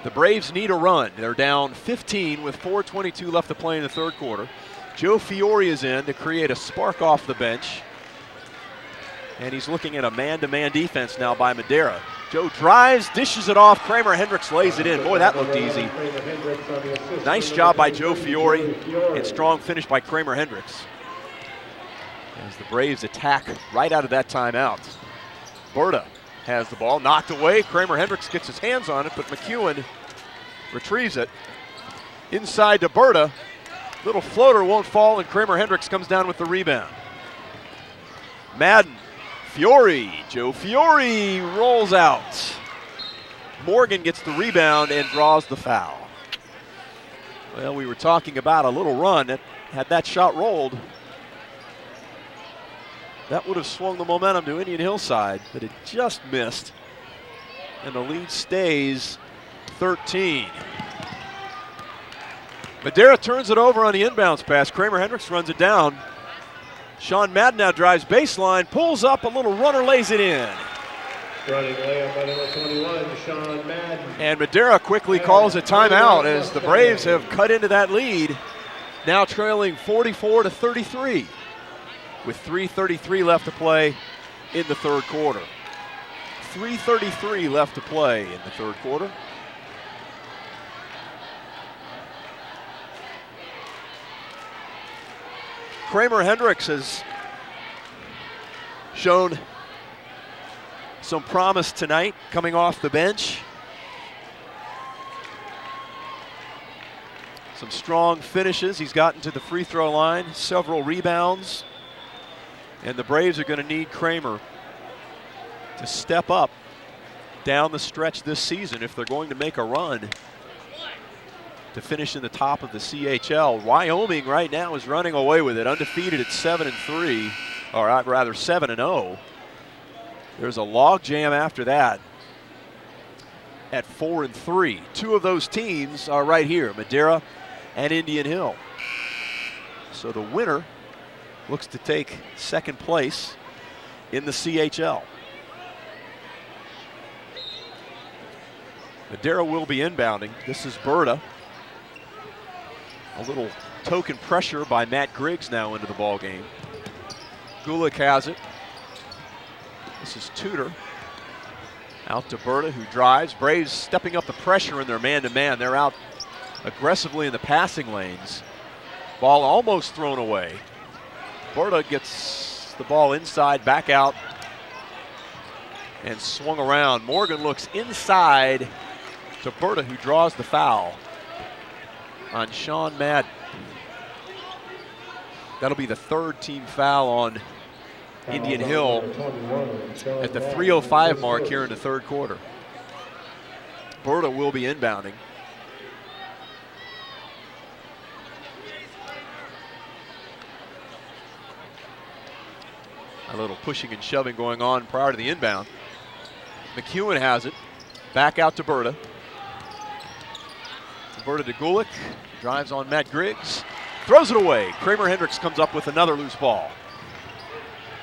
Speaker 1: The Braves need a run. They're down 15 with 4:22 left to play in the third quarter. Joe Fiore is in to create a spark off the bench. And he's looking at a man-to-man defense now by Madeira. Joe drives, dishes it off. Kramer Hendricks lays it in. Boy, that looked easy. Nice job by Joe Fiore and strong finish by Kramer Hendricks. As the Braves attack right out of that timeout. Berta has the ball, knocked away. Kramer Hendricks gets his hands on it, but McEwen retrieves it. Inside to Berta. Little floater won't fall, and Kramer Hendricks comes down with the rebound. Madden, Fiore, Joe Fiore rolls out. Morgan gets the rebound and draws the foul. Well, we were talking about a little run. Had that shot rolled, that would have swung the momentum to Indian Hillside, but it just missed. And the lead stays 13. Madeira turns it over on the inbounds pass. Kramer Hendricks runs it down. Sean Madden now drives baseline, pulls up, a little runner lays it in.
Speaker 2: Running layup by number 21, Sean Madden.
Speaker 1: And Madeira quickly calls a timeout as the Braves have cut into that lead, now trailing 44-33. With 3:33 left to play in the third quarter. 3:33 left to play in the third quarter. Kramer Hendricks has shown some promise tonight coming off the bench. Some strong finishes. He's gotten to the free throw line, several rebounds. And the Braves are going to need Kramer to step up down the stretch this season if they're going to make a run to finish in the top of the CHL. Wyoming right now is running away with it, undefeated at 7-3, or rather 7-0. There's a log jam after that at 4-3. Two of those teams are right here, Madeira and Indian Hill. So the winner looks to take second place in the CHL. Madeira will be inbounding. This is Berta. A little token pressure by Matt Griggs now into the ball game. Gulick has it. This is Tudor. Out to Berta, who drives. Braves stepping up the pressure in their man-to-man. They're out aggressively in the passing lanes. Ball almost thrown away. Berta gets the ball inside, back out, and swung around. Morgan looks inside to Berta, who draws the foul on Sean Madden. That'll be the third team foul on Indian Hill at the 3:05 mark here in the third quarter. Berta will be inbounding. A little pushing and shoving going on prior to the inbound. McEwen has it. Back out to Berta. Berta to Gulick. Drives on Matt Griggs. Throws it away. Kramer Hendricks comes up with another loose ball.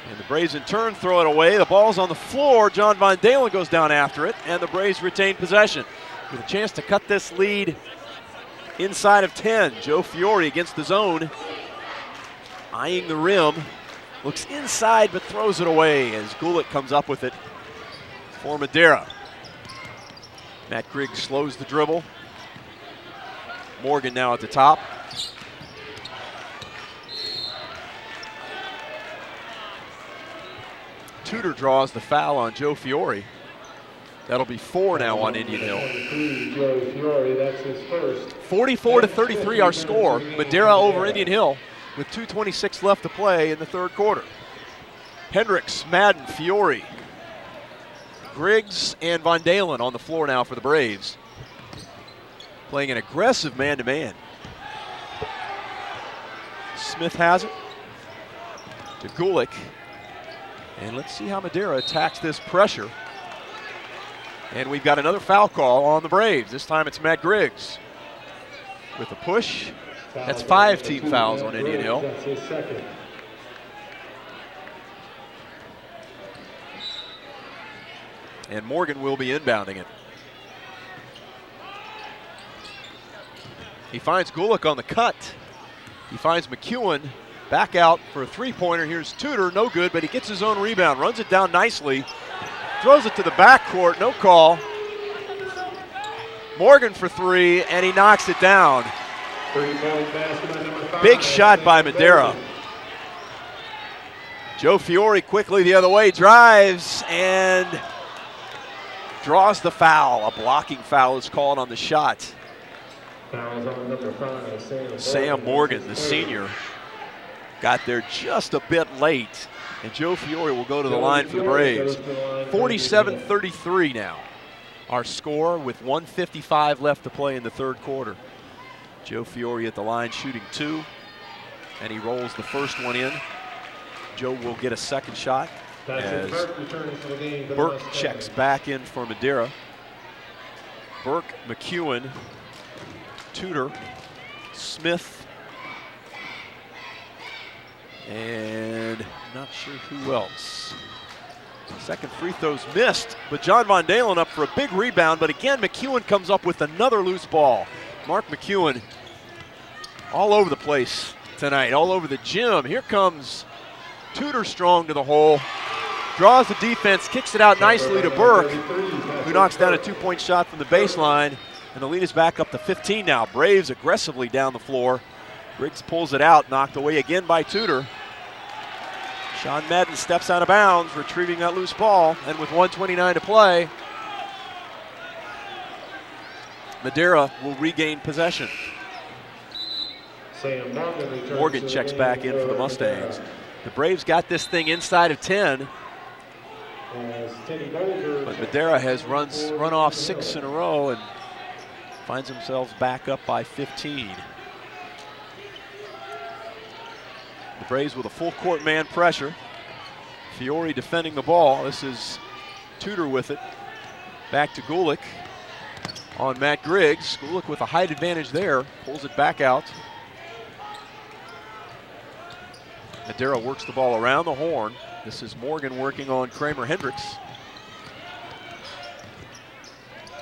Speaker 1: And the Braves in turn throw it away. The ball's on the floor. John Von Dalen goes down after it, and the Braves retain possession. With a chance to cut this lead inside of 10. Joe Fiore against the zone. Eyeing the rim. Looks inside but throws it away as Gulick comes up with it for Madeira. Matt Griggs slows the dribble. Morgan now at the top. Tudor draws the foul on Joe Fiore. That'll be 4 now on Indian Hill. 44-33 our score. Madeira over Indian Hill with 2:26 left to play in the third quarter. Hendricks, Madden, Fiore, Griggs, and Von Dalen on the floor now for the Braves. Playing an aggressive man-to-man. Smith has it to Gulick. And let's see how Madeira attacks this pressure. And we've got another foul call on the Braves. This time it's Matt Griggs with a push. That's 5 team fouls on Indian Hill.
Speaker 2: That's his second.
Speaker 1: And Morgan will be inbounding it. He finds Gulick on the cut. He finds McEwen back out for a three-pointer. Here's Tudor, no good, but he gets his own rebound, runs it down nicely, throws it to the backcourt, no call. Morgan for 3, and he knocks it down. Big shot by Madeira. Joe Fiore quickly the other way, drives and draws the foul. A blocking foul is called on the shot. Sam Morgan, the senior, got there just a bit late, and Joe Fiore will go to the line for the Braves. 47-33 now. Our score with 1:55 left to play in the third quarter. Joe Fiore at the line shooting 2, and he rolls the first one in. Joe will get a second shot as Burke checks back in for Madeira. Burke, McEwen, Tudor, Smith, and not sure who else. Second free throw's missed, but John Von Dalen up for a big rebound, but again McEwen comes up with another loose ball. Mark McEwen all over the place tonight, all over the gym. Here comes Tudor strong to the hole, draws the defense, kicks it out nicely to Burke, who knocks down a 2-point shot from the baseline, and the lead is back up to 15 now. Braves aggressively down the floor. Griggs pulls it out, knocked away again by Tudor. Sean Madden steps out of bounds, retrieving that loose ball, and with 1:29 to play, Madeira will regain possession. Morgan checks back in for the Mustangs. The Braves got this thing inside of 10, but Madeira has run off 6 in a row and finds themselves back up by 15. The Braves with a full court man pressure. Fiore defending the ball. This is Tudor with it. Back to Gulick on Matt Griggs. Gulick with a height advantage there. Pulls it back out. Madeira works the ball around the horn. This is Morgan working on Kramer Hendricks.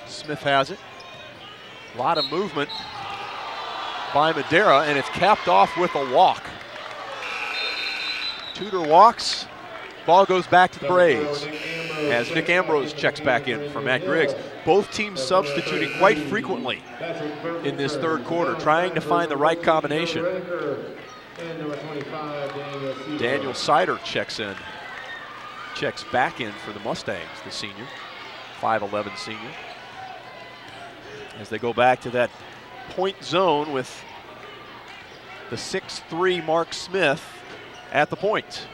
Speaker 1: Smith has it. A lot of movement by Madeira, and it's capped off with a walk. Tudor walks, ball goes back to the Braves as Nick Ambrose checks back in for Matt Griggs. Both teams substituting quite frequently in this third quarter, trying to find the right combination. Daniel Sider checks back in for the Mustangs, the senior, 5'11" senior. As they go back to that point zone with the 6'3" Mark Smith at the point.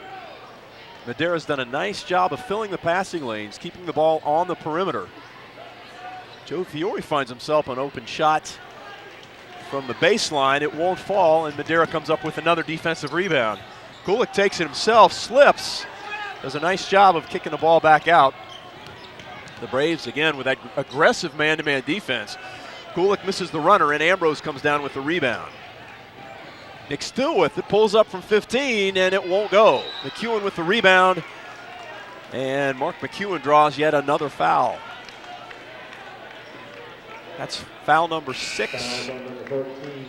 Speaker 1: Madeira's done a nice job of filling the passing lanes, keeping the ball on the perimeter. Joe Fiore finds himself an open shot from the baseline. It won't fall, and Madeira comes up with another defensive rebound. Gulick takes it himself, slips, does a nice job of kicking the ball back out. The Braves, again, with that aggressive man-to-man defense. Gulick misses the runner, and Ambrose comes down with the rebound. Nick still with it, pulls up from 15, and it won't go. McEwen with the rebound, and Mark McEwen draws yet another foul. That's foul number 6.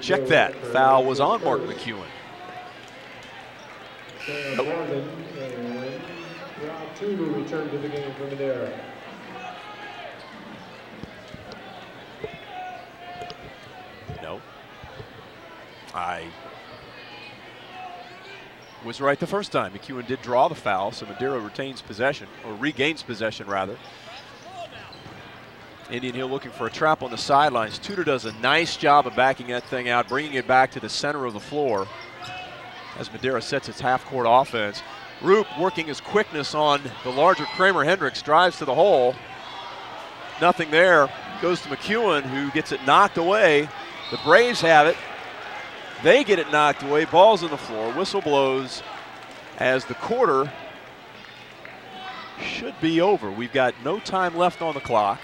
Speaker 1: Check that. Foul was on Mark McEwen. Nope.
Speaker 2: Tudor returned to the game for Madeira.
Speaker 1: No. Was right the first time. McEwen did draw the foul, so Madeira retains possession, or regains possession rather. Indian Hill looking for a trap on the sidelines. Tudor does a nice job of backing that thing out, bringing it back to the center of the floor as Madeira sets its half-court offense. Roop working his quickness on the larger Kramer Hendricks, drives to the hole. Nothing there. Goes to McEwen, who gets it knocked away. The Braves have it. They get it knocked away. Ball's on the floor. Whistle blows as the quarter should be over. We've got no time left on the clock.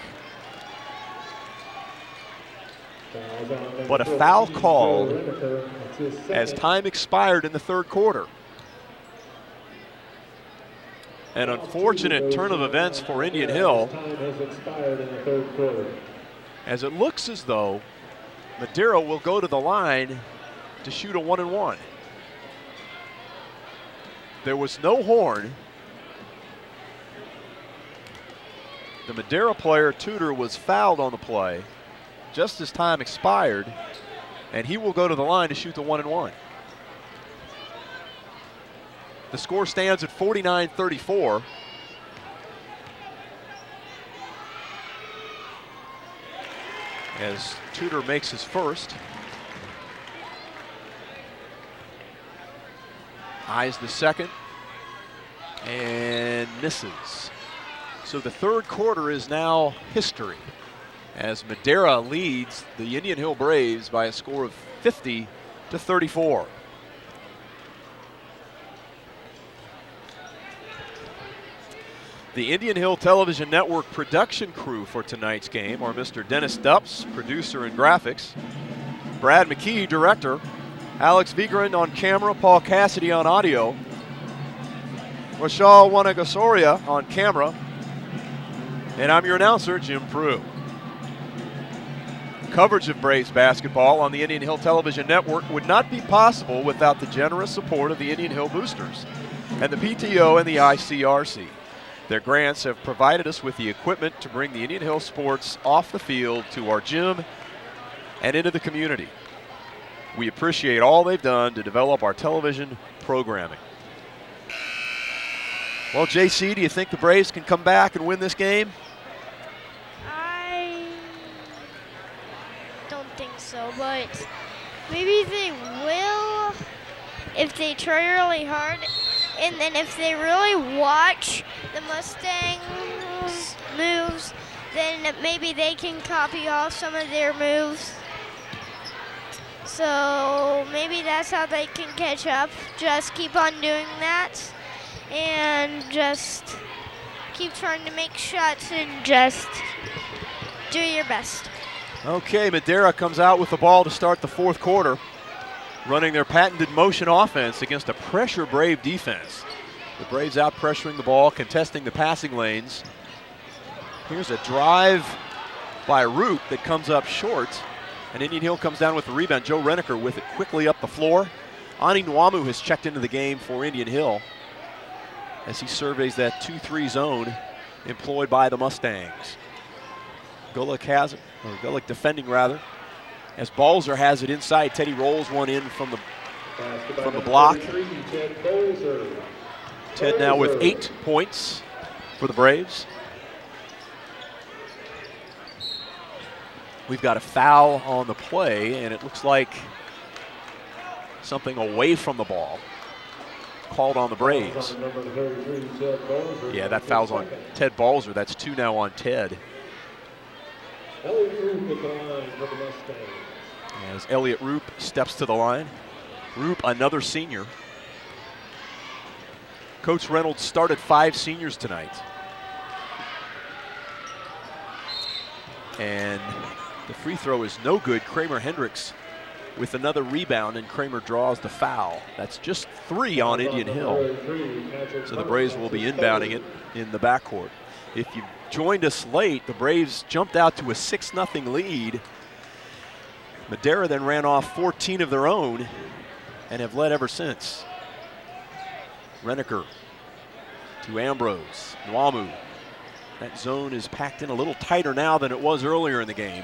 Speaker 1: But a foul called as time expired in the third quarter. An unfortunate turn of events for Indian Hill, as it looks as though Madeira will go to the line to shoot a 1-and-1. There was no horn. The Madeira player, Tudor, was fouled on the play just as time expired, and he will go to the line to shoot the 1-and-1. The score stands at 49-34. As Tudor makes his first. Eyes the second and misses. So the third quarter is now history as Madeira leads the Indian Hill Braves by a score of 50-34. The Indian Hill Television Network production crew for tonight's game are Mr. Dennis Dupps, producer and graphics, Brad McKee, director, Alex Vigran on camera, Paul Cassidy on audio, Rashal Wanagasoria on camera, and I'm your announcer, Jim Prue. Coverage of Braves basketball on the Indian Hill Television Network would not be possible without the generous support of the Indian Hill Boosters and the PTO and the ICRC. Their grants have provided us with the equipment to bring the Indian Hill sports off the field to our gym and into the community. We appreciate all they've done to develop our television programming. Well, JC, do you think the Braves can come back and win this game?
Speaker 3: I don't think so, but maybe they will if they try really hard. And then if they really watch the Mustangs' moves, then maybe they can copy off some of their moves. So maybe that's how they can catch up. Just keep on doing that and just keep trying to make shots and just do your best.
Speaker 1: Okay, Madeira comes out with the ball to start the fourth quarter, running their patented motion offense against a pressure Brave defense. The Braves out pressuring the ball, contesting the passing lanes. Here's a drive by Root that comes up short, and Indian Hill comes down with the rebound. Joe Reneker with it quickly up the floor. Ani Nwamu has checked into the game for Indian Hill as he surveys that 2-3 zone employed by the Mustangs. Golick has it, or Golick defending rather, as Balzer has it inside. Teddy rolls one in from the block. Ted now with 8 points for the Braves. We've got a foul on the play, and it looks like something away from the ball called on the Braves. Yeah, that foul's on Ted Balzer. That's 2 now on Ted. As Elliot Roop steps to the line. Roop, another senior. Coach Reynolds started 5 seniors tonight. And the free throw is no good. Kramer Hendricks with another rebound, and Kramer draws the foul. That's just 3 on Indian Hill. So the Braves will be inbounding it in the backcourt. If you joined us late, the Braves jumped out to a 6-0 lead. Madeira then ran off 14 of their own and have led ever since. Reneker to Ambrose, Nwamu. That zone is packed in a little tighter now than it was earlier in the game.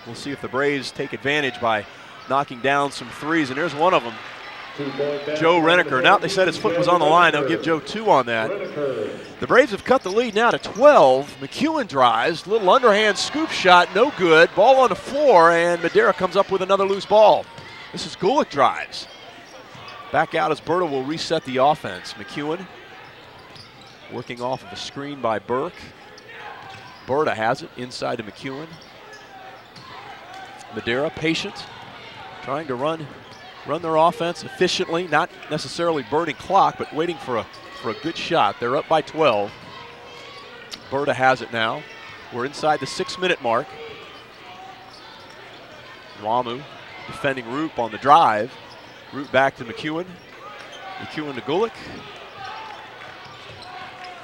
Speaker 1: We'll see if the Braves take advantage by knocking down some threes, and there's one of them. Joe Reneker. Now they said his foot was on the line. They'll give Joe 2 on that. The Braves have cut the lead now to 12. McEwen drives, little underhand scoop shot, no good. Ball on the floor, and Madeira comes up with another loose ball. This is Gulick drives. Back out as Berta will reset the offense. McEwen working off of a screen by Burke. Berta has it inside to McEwen. Madeira patient, trying to run their offense efficiently, not necessarily burning clock, but waiting for a good shot. They're up by 12. Berta has it now. We're inside the 6-minute mark. Nwamu defending Roop on the drive. Roop back to McEwen. McEwen to Gulick.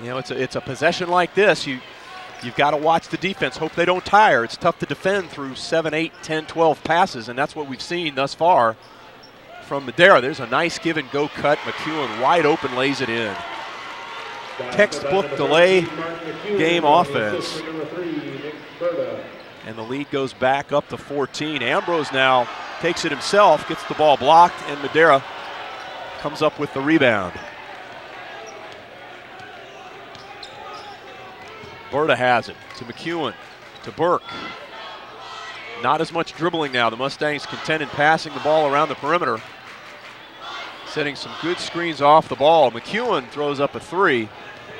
Speaker 1: You know, it's a possession like this. You've got to watch the defense, hope they don't tire. It's tough to defend through 7, 8, 10, 12 passes, and that's what we've seen thus far from Madeira. There's a nice give and go cut. McEwen wide open, lays it in. Textbook delay game offense. And the lead goes back up to 14. Ambrose now takes it himself, gets the ball blocked, and Madeira comes up with the rebound. Berta has it to McEwen, to Burke. Not as much dribbling now. The Mustangs content in passing the ball around the perimeter. Setting some good screens off the ball. McEwen throws up a 3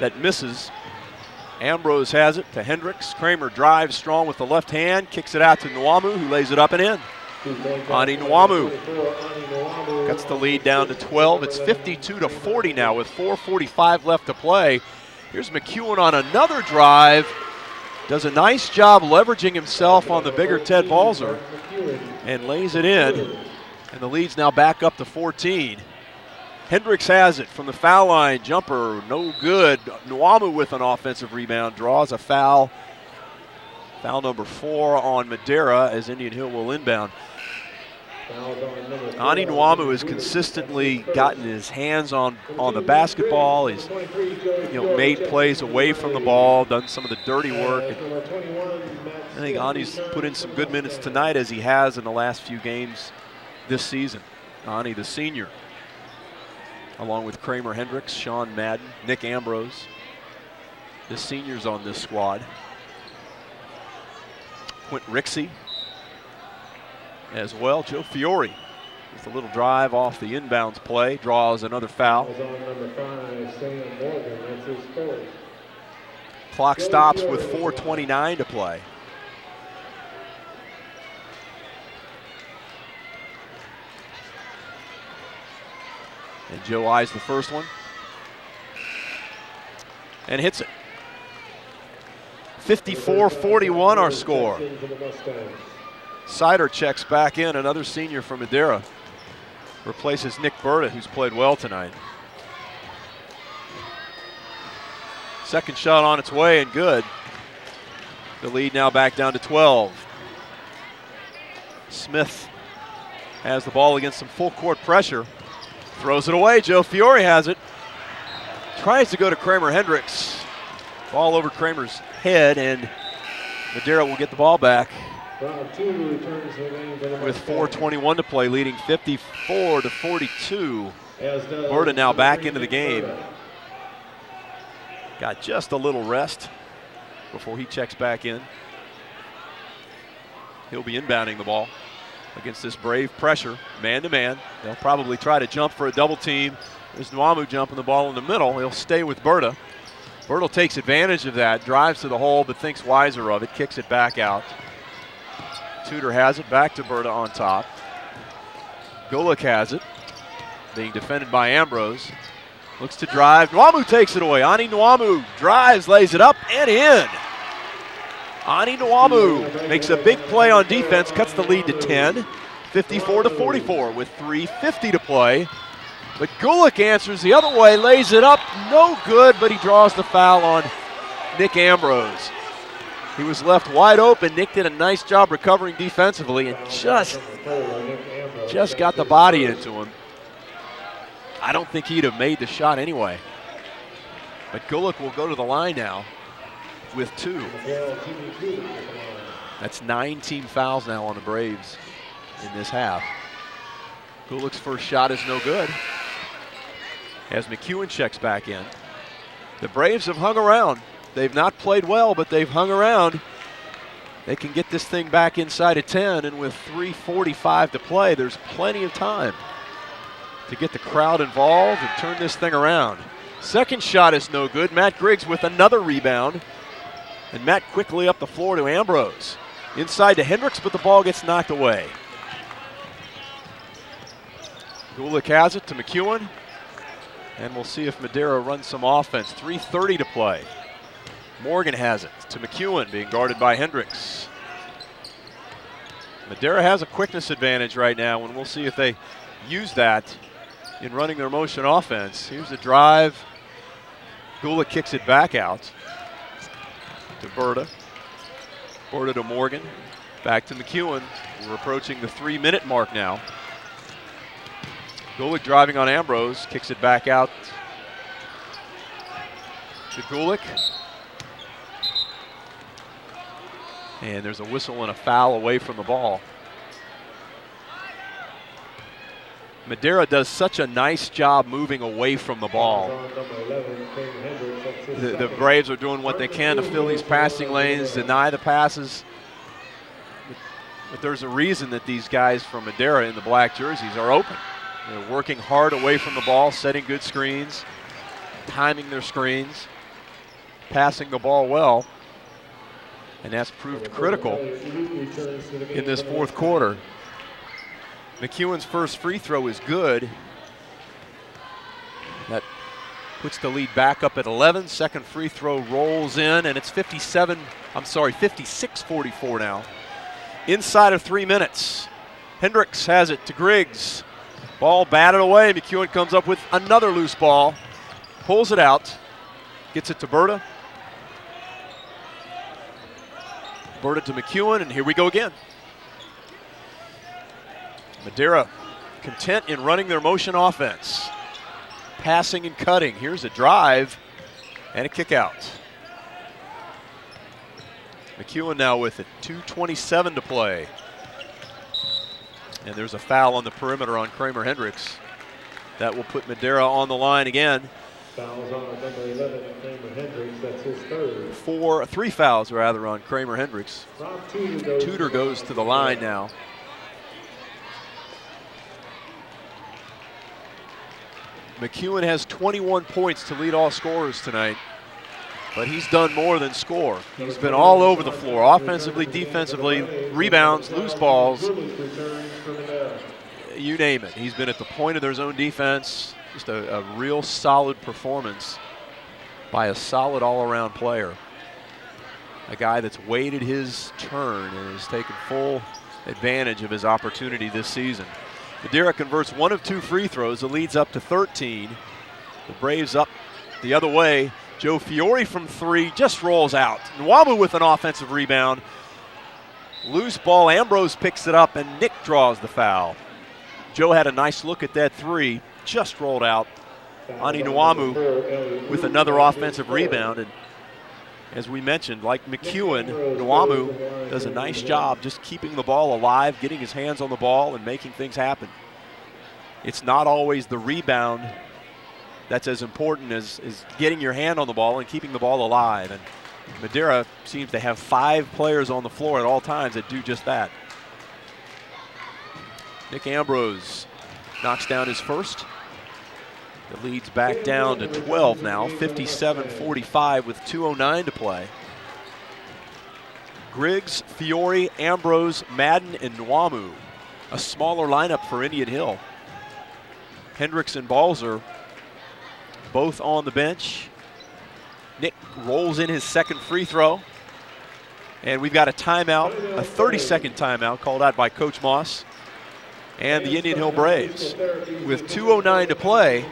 Speaker 1: that misses. Ambrose has it to Hendricks. Kramer drives strong with the left hand, kicks it out to Nwamu, who lays it up and in. Ani Nwamu cuts the lead down to 12. It's 52-40 now with 4:45 left to play. Here's McEwen on another drive. Does a nice job leveraging himself on the bigger Ted Balzer and lays it in. And the lead's now back up to 14. Hendricks has it from the foul line. Jumper, no good. Nwamu with an offensive rebound, draws a foul. Foul number 4 on Madeira as Indian Hill will inbound. Ani Nwamu has consistently gotten his hands on the basketball. He's made plays away from the ball, done some of the dirty work. I think Ani's put in some good minutes tonight, as he has in the last few games this season. Ani, the senior, along with Kramer Hendricks, Sean Madden, Nick Ambrose. The seniors on this squad. Quint Rixey as well. Joe Fiore with a little drive off the inbounds play, draws another foul. Clock stops with 4:29 to play. And Joe eyes the first one and hits it. 54-41 our score. Sider checks back in, another senior from Madeira. Replaces Nick Berta, who's played well tonight. Second shot on its way and good. The lead now back down to 12. Smith has the ball against some full court pressure. Throws it away, Joe Fiore has it. Tries to go to Kramer Hendricks. Ball over Kramer's head, and Madeira will get the ball back with 4:21 to play, leading 54-42. Berta now back into the game. Got just a little rest before he checks back in. He'll be inbounding the ball against this Brave pressure, man-to-man. They'll probably try to jump for a double team. There's Nwamu jumping the ball in the middle. He'll stay with Berta. Berta takes advantage of that, drives to the hole, but thinks wiser of it, kicks it back out. Tudor has it, back to Berta on top. Gulick has it, being defended by Ambrose. Looks to drive, Nwamu takes it away. Ani Nwamu drives, lays it up and in. Ani Nwamu makes a big play on defense, cuts the lead to 10, 54-44 with 3:50 to play. But Gulick answers the other way, lays it up, no good, but he draws the foul on Nick Ambrose. He was left wide open. Nick did a nice job recovering defensively and just got the body into him. I don't think he'd have made the shot anyway. But Gulick will go to the line now with 2. That's 9 team fouls now on the Braves in this half. Gulick's first shot is no good as McEwen checks back in. The Braves have hung around. They've not played well, but they've hung around. They can get this thing back inside of 10, and with 3:45 to play, there's plenty of time to get the crowd involved and turn this thing around. Second shot is no good. Matt Griggs with another rebound, and Matt quickly up the floor to Ambrose. Inside to Hendricks, but the ball gets knocked away. Gulick has it to McEwen, and we'll see if Madeira runs some offense. 3:30 to play. Morgan has it to McEwen, being guarded by Hendricks. Madeira has a quickness advantage right now, and we'll see if they use that in running their motion offense. Here's the drive. Gulick kicks it back out to Berta. Berta to Morgan. Back to McEwen. We're approaching the 3-minute mark now. Gulick driving on Ambrose, kicks it back out to Gulick. And there's a whistle and a foul away from the ball. Madeira does such a nice job moving away from the ball. The Braves are doing what they can to fill these passing lanes, deny the passes. But there's a reason that these guys from Madeira in the black jerseys are open. They're working hard away from the ball, setting good screens, timing their screens, passing the ball well. And that's proved critical in this fourth quarter. McEwen's first free throw is good. That puts the lead back up at 11. Second free throw rolls in, and it's 56-44 now. Inside of 3 minutes. Hendricks has it to Griggs. Ball batted away. McEwen comes up with another loose ball. Pulls it out. Gets it to Berta. Berta to McEwen, and here we go again. Madeira content in running their motion offense. Passing and cutting. Here's a drive and a kick out. McEwen now with it. 2:27 to play. And there's a foul on the perimeter on Kramer Hendricks. That will put Madeira on the line again.
Speaker 2: Fouls on number 11, Kramer Hendricks. That's his third.
Speaker 1: 3 fouls rather on Kramer Hendricks. Tudor goes to the line now. McEwen has 21 points to lead all scorers tonight, but he's done more than score. He's been all over the floor, offensively, defensively, rebounds, loose balls, you name it. He's been at the point of their zone defense. Just a real solid performance by a solid all-around player. A guy that's waited his turn and has taken full advantage of his opportunity this season. Madeira converts 1 of 2 free throws. The lead's up to 13. The Braves up the other way. Joe Fiore from 3 just rolls out. Nwamu with an offensive rebound. Loose ball. Ambrose picks it up, and Nick draws the foul. Joe had a nice look at that 3. Just rolled out. Ani Nwamu with another offensive rebound. And as we mentioned, like McEwen, Nwamu does a nice job just keeping the ball alive, getting his hands on the ball, and making things happen. It's not always the rebound that's as important as getting your hand on the ball and keeping the ball alive. And Madeira seems to have 5 players on the floor at all times that do just that. Nick Ambrose knocks down his first. The lead's back down to 12 now, 57-45 with 2:09 to play. Griggs, Fiore, Ambrose, Madden, and Nwamu. A smaller lineup for Indian Hill. Hendricks and Balzer both on the bench. Nick rolls in his second free throw. And we've got a timeout, a 30-second timeout called out by Coach Moss and the Indian Hill Braves. With 2:09 to play,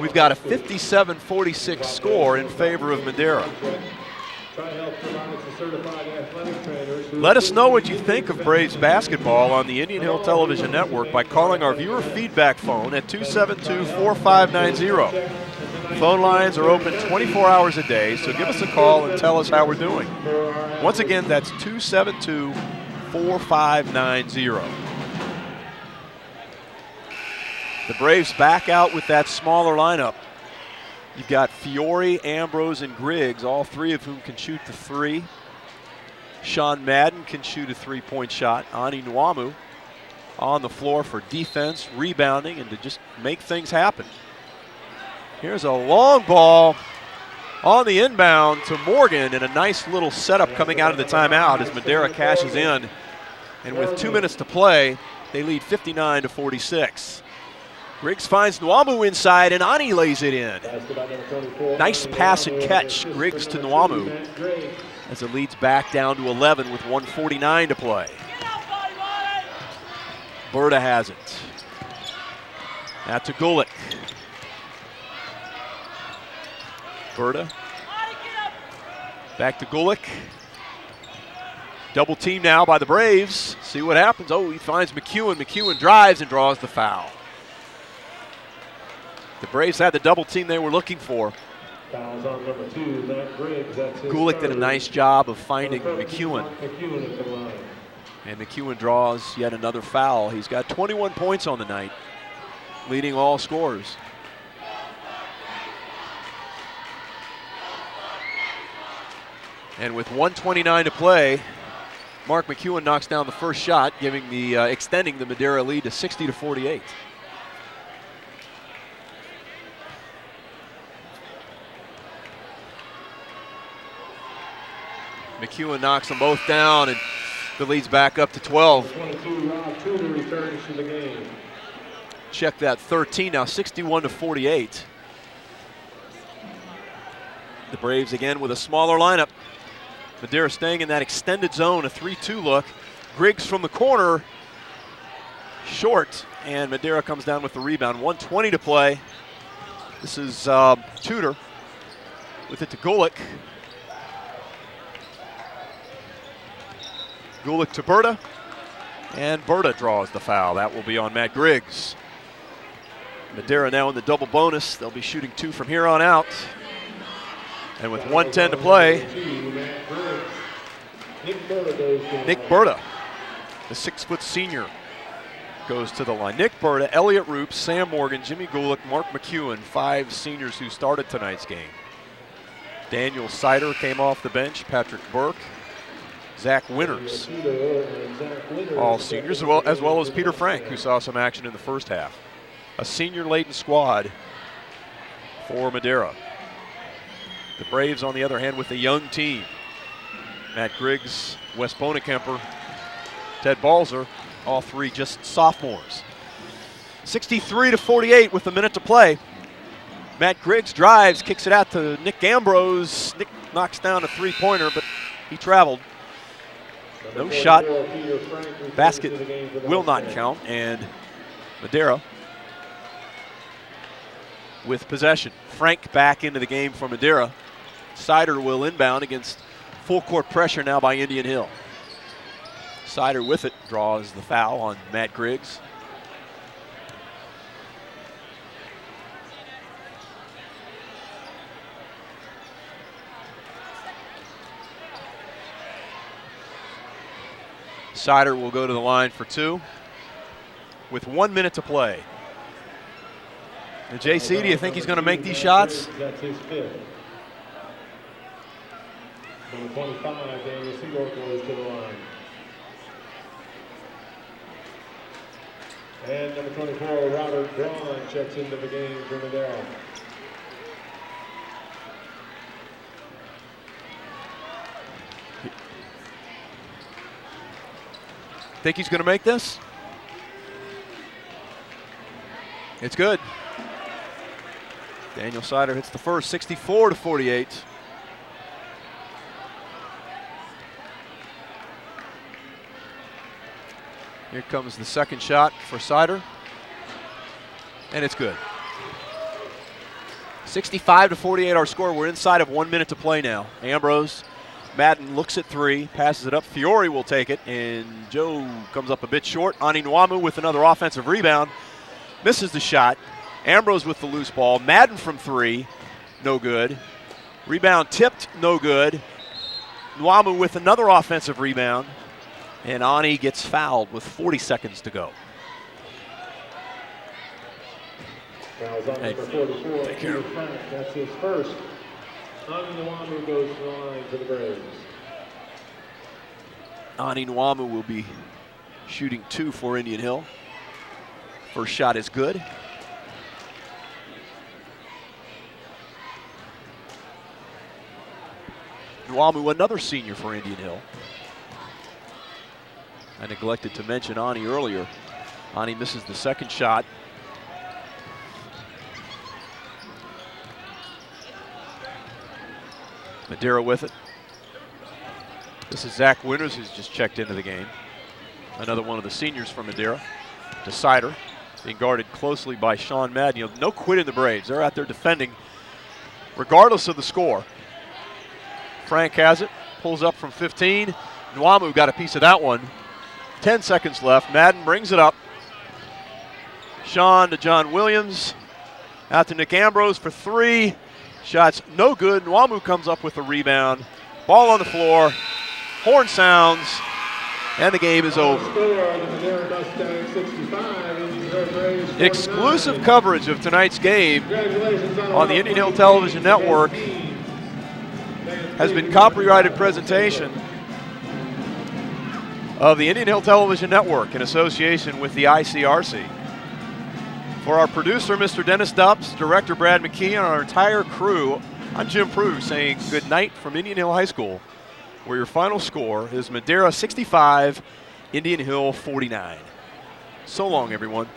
Speaker 1: we've got a 57-46 score in favor of Madeira. Let us know what you think of Braves basketball on the Indian Hill Television Network by calling our viewer feedback phone at 272-4590. Phone lines are open 24 hours a day, so give us a call and tell us how we're doing. Once again, that's 272-4590. The Braves back out with that smaller lineup. You've got Fiore, Ambrose, and Griggs, all three of whom can shoot the three. Sean Madden can shoot a three-point shot. Ani Nwamu on the floor for defense, rebounding, and to just make things happen. Here's a long ball on the inbound to Morgan, and a nice little setup coming out of the timeout as Madeira cashes in. And with 2 minutes to play, they lead 59-46. Griggs finds Nwamu inside, and Ani lays it in. Nice pass and catch, Griggs to Nwamu, as it leads back down to 11 with 1:49 to play. Berta has it. Now to Gulick. Berta. Back to Gulick. Double team now by the Braves. See what happens. Oh, he finds McEwen. McEwen drives and draws the foul. The Braves had the double team they were looking for.
Speaker 2: Fouls on number 2, Matt Griggs.
Speaker 1: Gulick did a nice job of finding McEwen. And McEwen draws yet another foul. He's got 21 points on the night, leading all scorers. And with 1:29 to play, Mark McEwen knocks down the first shot, giving the extending the Madeira lead to 60-48. McEwen knocks them both down, and the lead's back up to 12.
Speaker 2: 22, Rob Tudor returns to the game.
Speaker 1: Check that, 13 now, 61-48. The Braves again with a smaller lineup. Madeira staying in that extended zone, a 3-2 look. Griggs from the corner, short, and Madeira comes down with the rebound. 1:20 to play. This is Tudor with it to Gulick. Gulick to Berta, and Berta draws the foul. That will be on Matt Griggs. Madeira now in the double bonus. They'll be shooting 2 from here on out. And with 1:10 to play, Nick Berta, the 6-foot senior, goes to the line. Nick Berta, Elliott Roop, Sam Morgan, Jimmy Gulick, Mark McEwen, 5 seniors who started tonight's game. Daniel Sider came off the bench, Patrick Burke, Zach Winters, all seniors, as well as Peter Frank, who saw some action in the first half. A senior-laden squad for Madeira. The Braves, on the other hand, with a young team. Matt Griggs, Wes Bonekemper, Ted Balzer, all 3 just sophomores. 63-48 with a minute to play. Matt Griggs drives, kicks it out to Nick Ambrose. Nick knocks down a 3-pointer, but he traveled. No shot. Basket will not count, and Madeira with possession. Frank back into the game for Madeira. Sider will inbound against full court pressure now by Indian Hill. Sider with it draws the foul on Matt Griggs. Sider will go to the line for 2 with 1 minute to play. And JC, do you think he's going to make these shots?
Speaker 2: That's his 5th. Number 25, Daniel Seaworth goes to the line. And number 24, Robert Braun checks into the game for Madeira.
Speaker 1: Think he's going to make this? It's good. Daniel Sider hits the first, 64-48. Here comes the second shot for Sider, and it's good. 65-48 our score. We're inside of 1 minute to play now. Ambrose, Madden looks at 3, passes it up. Fiore will take it, and Joe comes up a bit short. Ani Nwamu with another offensive rebound. Misses the shot. Ambrose with the loose ball. Madden from 3, no good. Rebound tipped, no good. Nwamu with another offensive rebound. And Ani gets fouled with 40 seconds to go.
Speaker 2: Fouls on number 44, Peter Frank. That's his first. Ani Nwamu goes to the line for the Braves.
Speaker 1: Ani Nwamu will be shooting 2 for Indian Hill. First shot is good. Nwamu, another senior for Indian Hill. I neglected to mention Ani earlier. Ani misses the second shot. Madeira with it. This is Zach Winters, who's just checked into the game. Another one of the seniors from Madeira. Decider, being guarded closely by Sean Madden. You know, no quit in the Braves. They're out there defending regardless of the score. Frank has it, pulls up from 15. Nwamu got a piece of that one. 10 seconds left. Madden brings it up. Sean to John Williams. Out to Nick Ambrose for 3. Shots no good. Nwamu comes up with the rebound. Ball on the floor. Horn sounds. And the game is over. Exclusive coverage of tonight's game on the Indian Hill Television Network has been copyrighted presentation of the Indian Hill Television Network in association with the ICRC. For our producer, Mr. Dennis Dubs, director Brad McKee, and our entire crew, I'm Jim Prue saying good night from Indian Hill High School, where your final score is Madeira 65, Indian Hill 49. So long, everyone.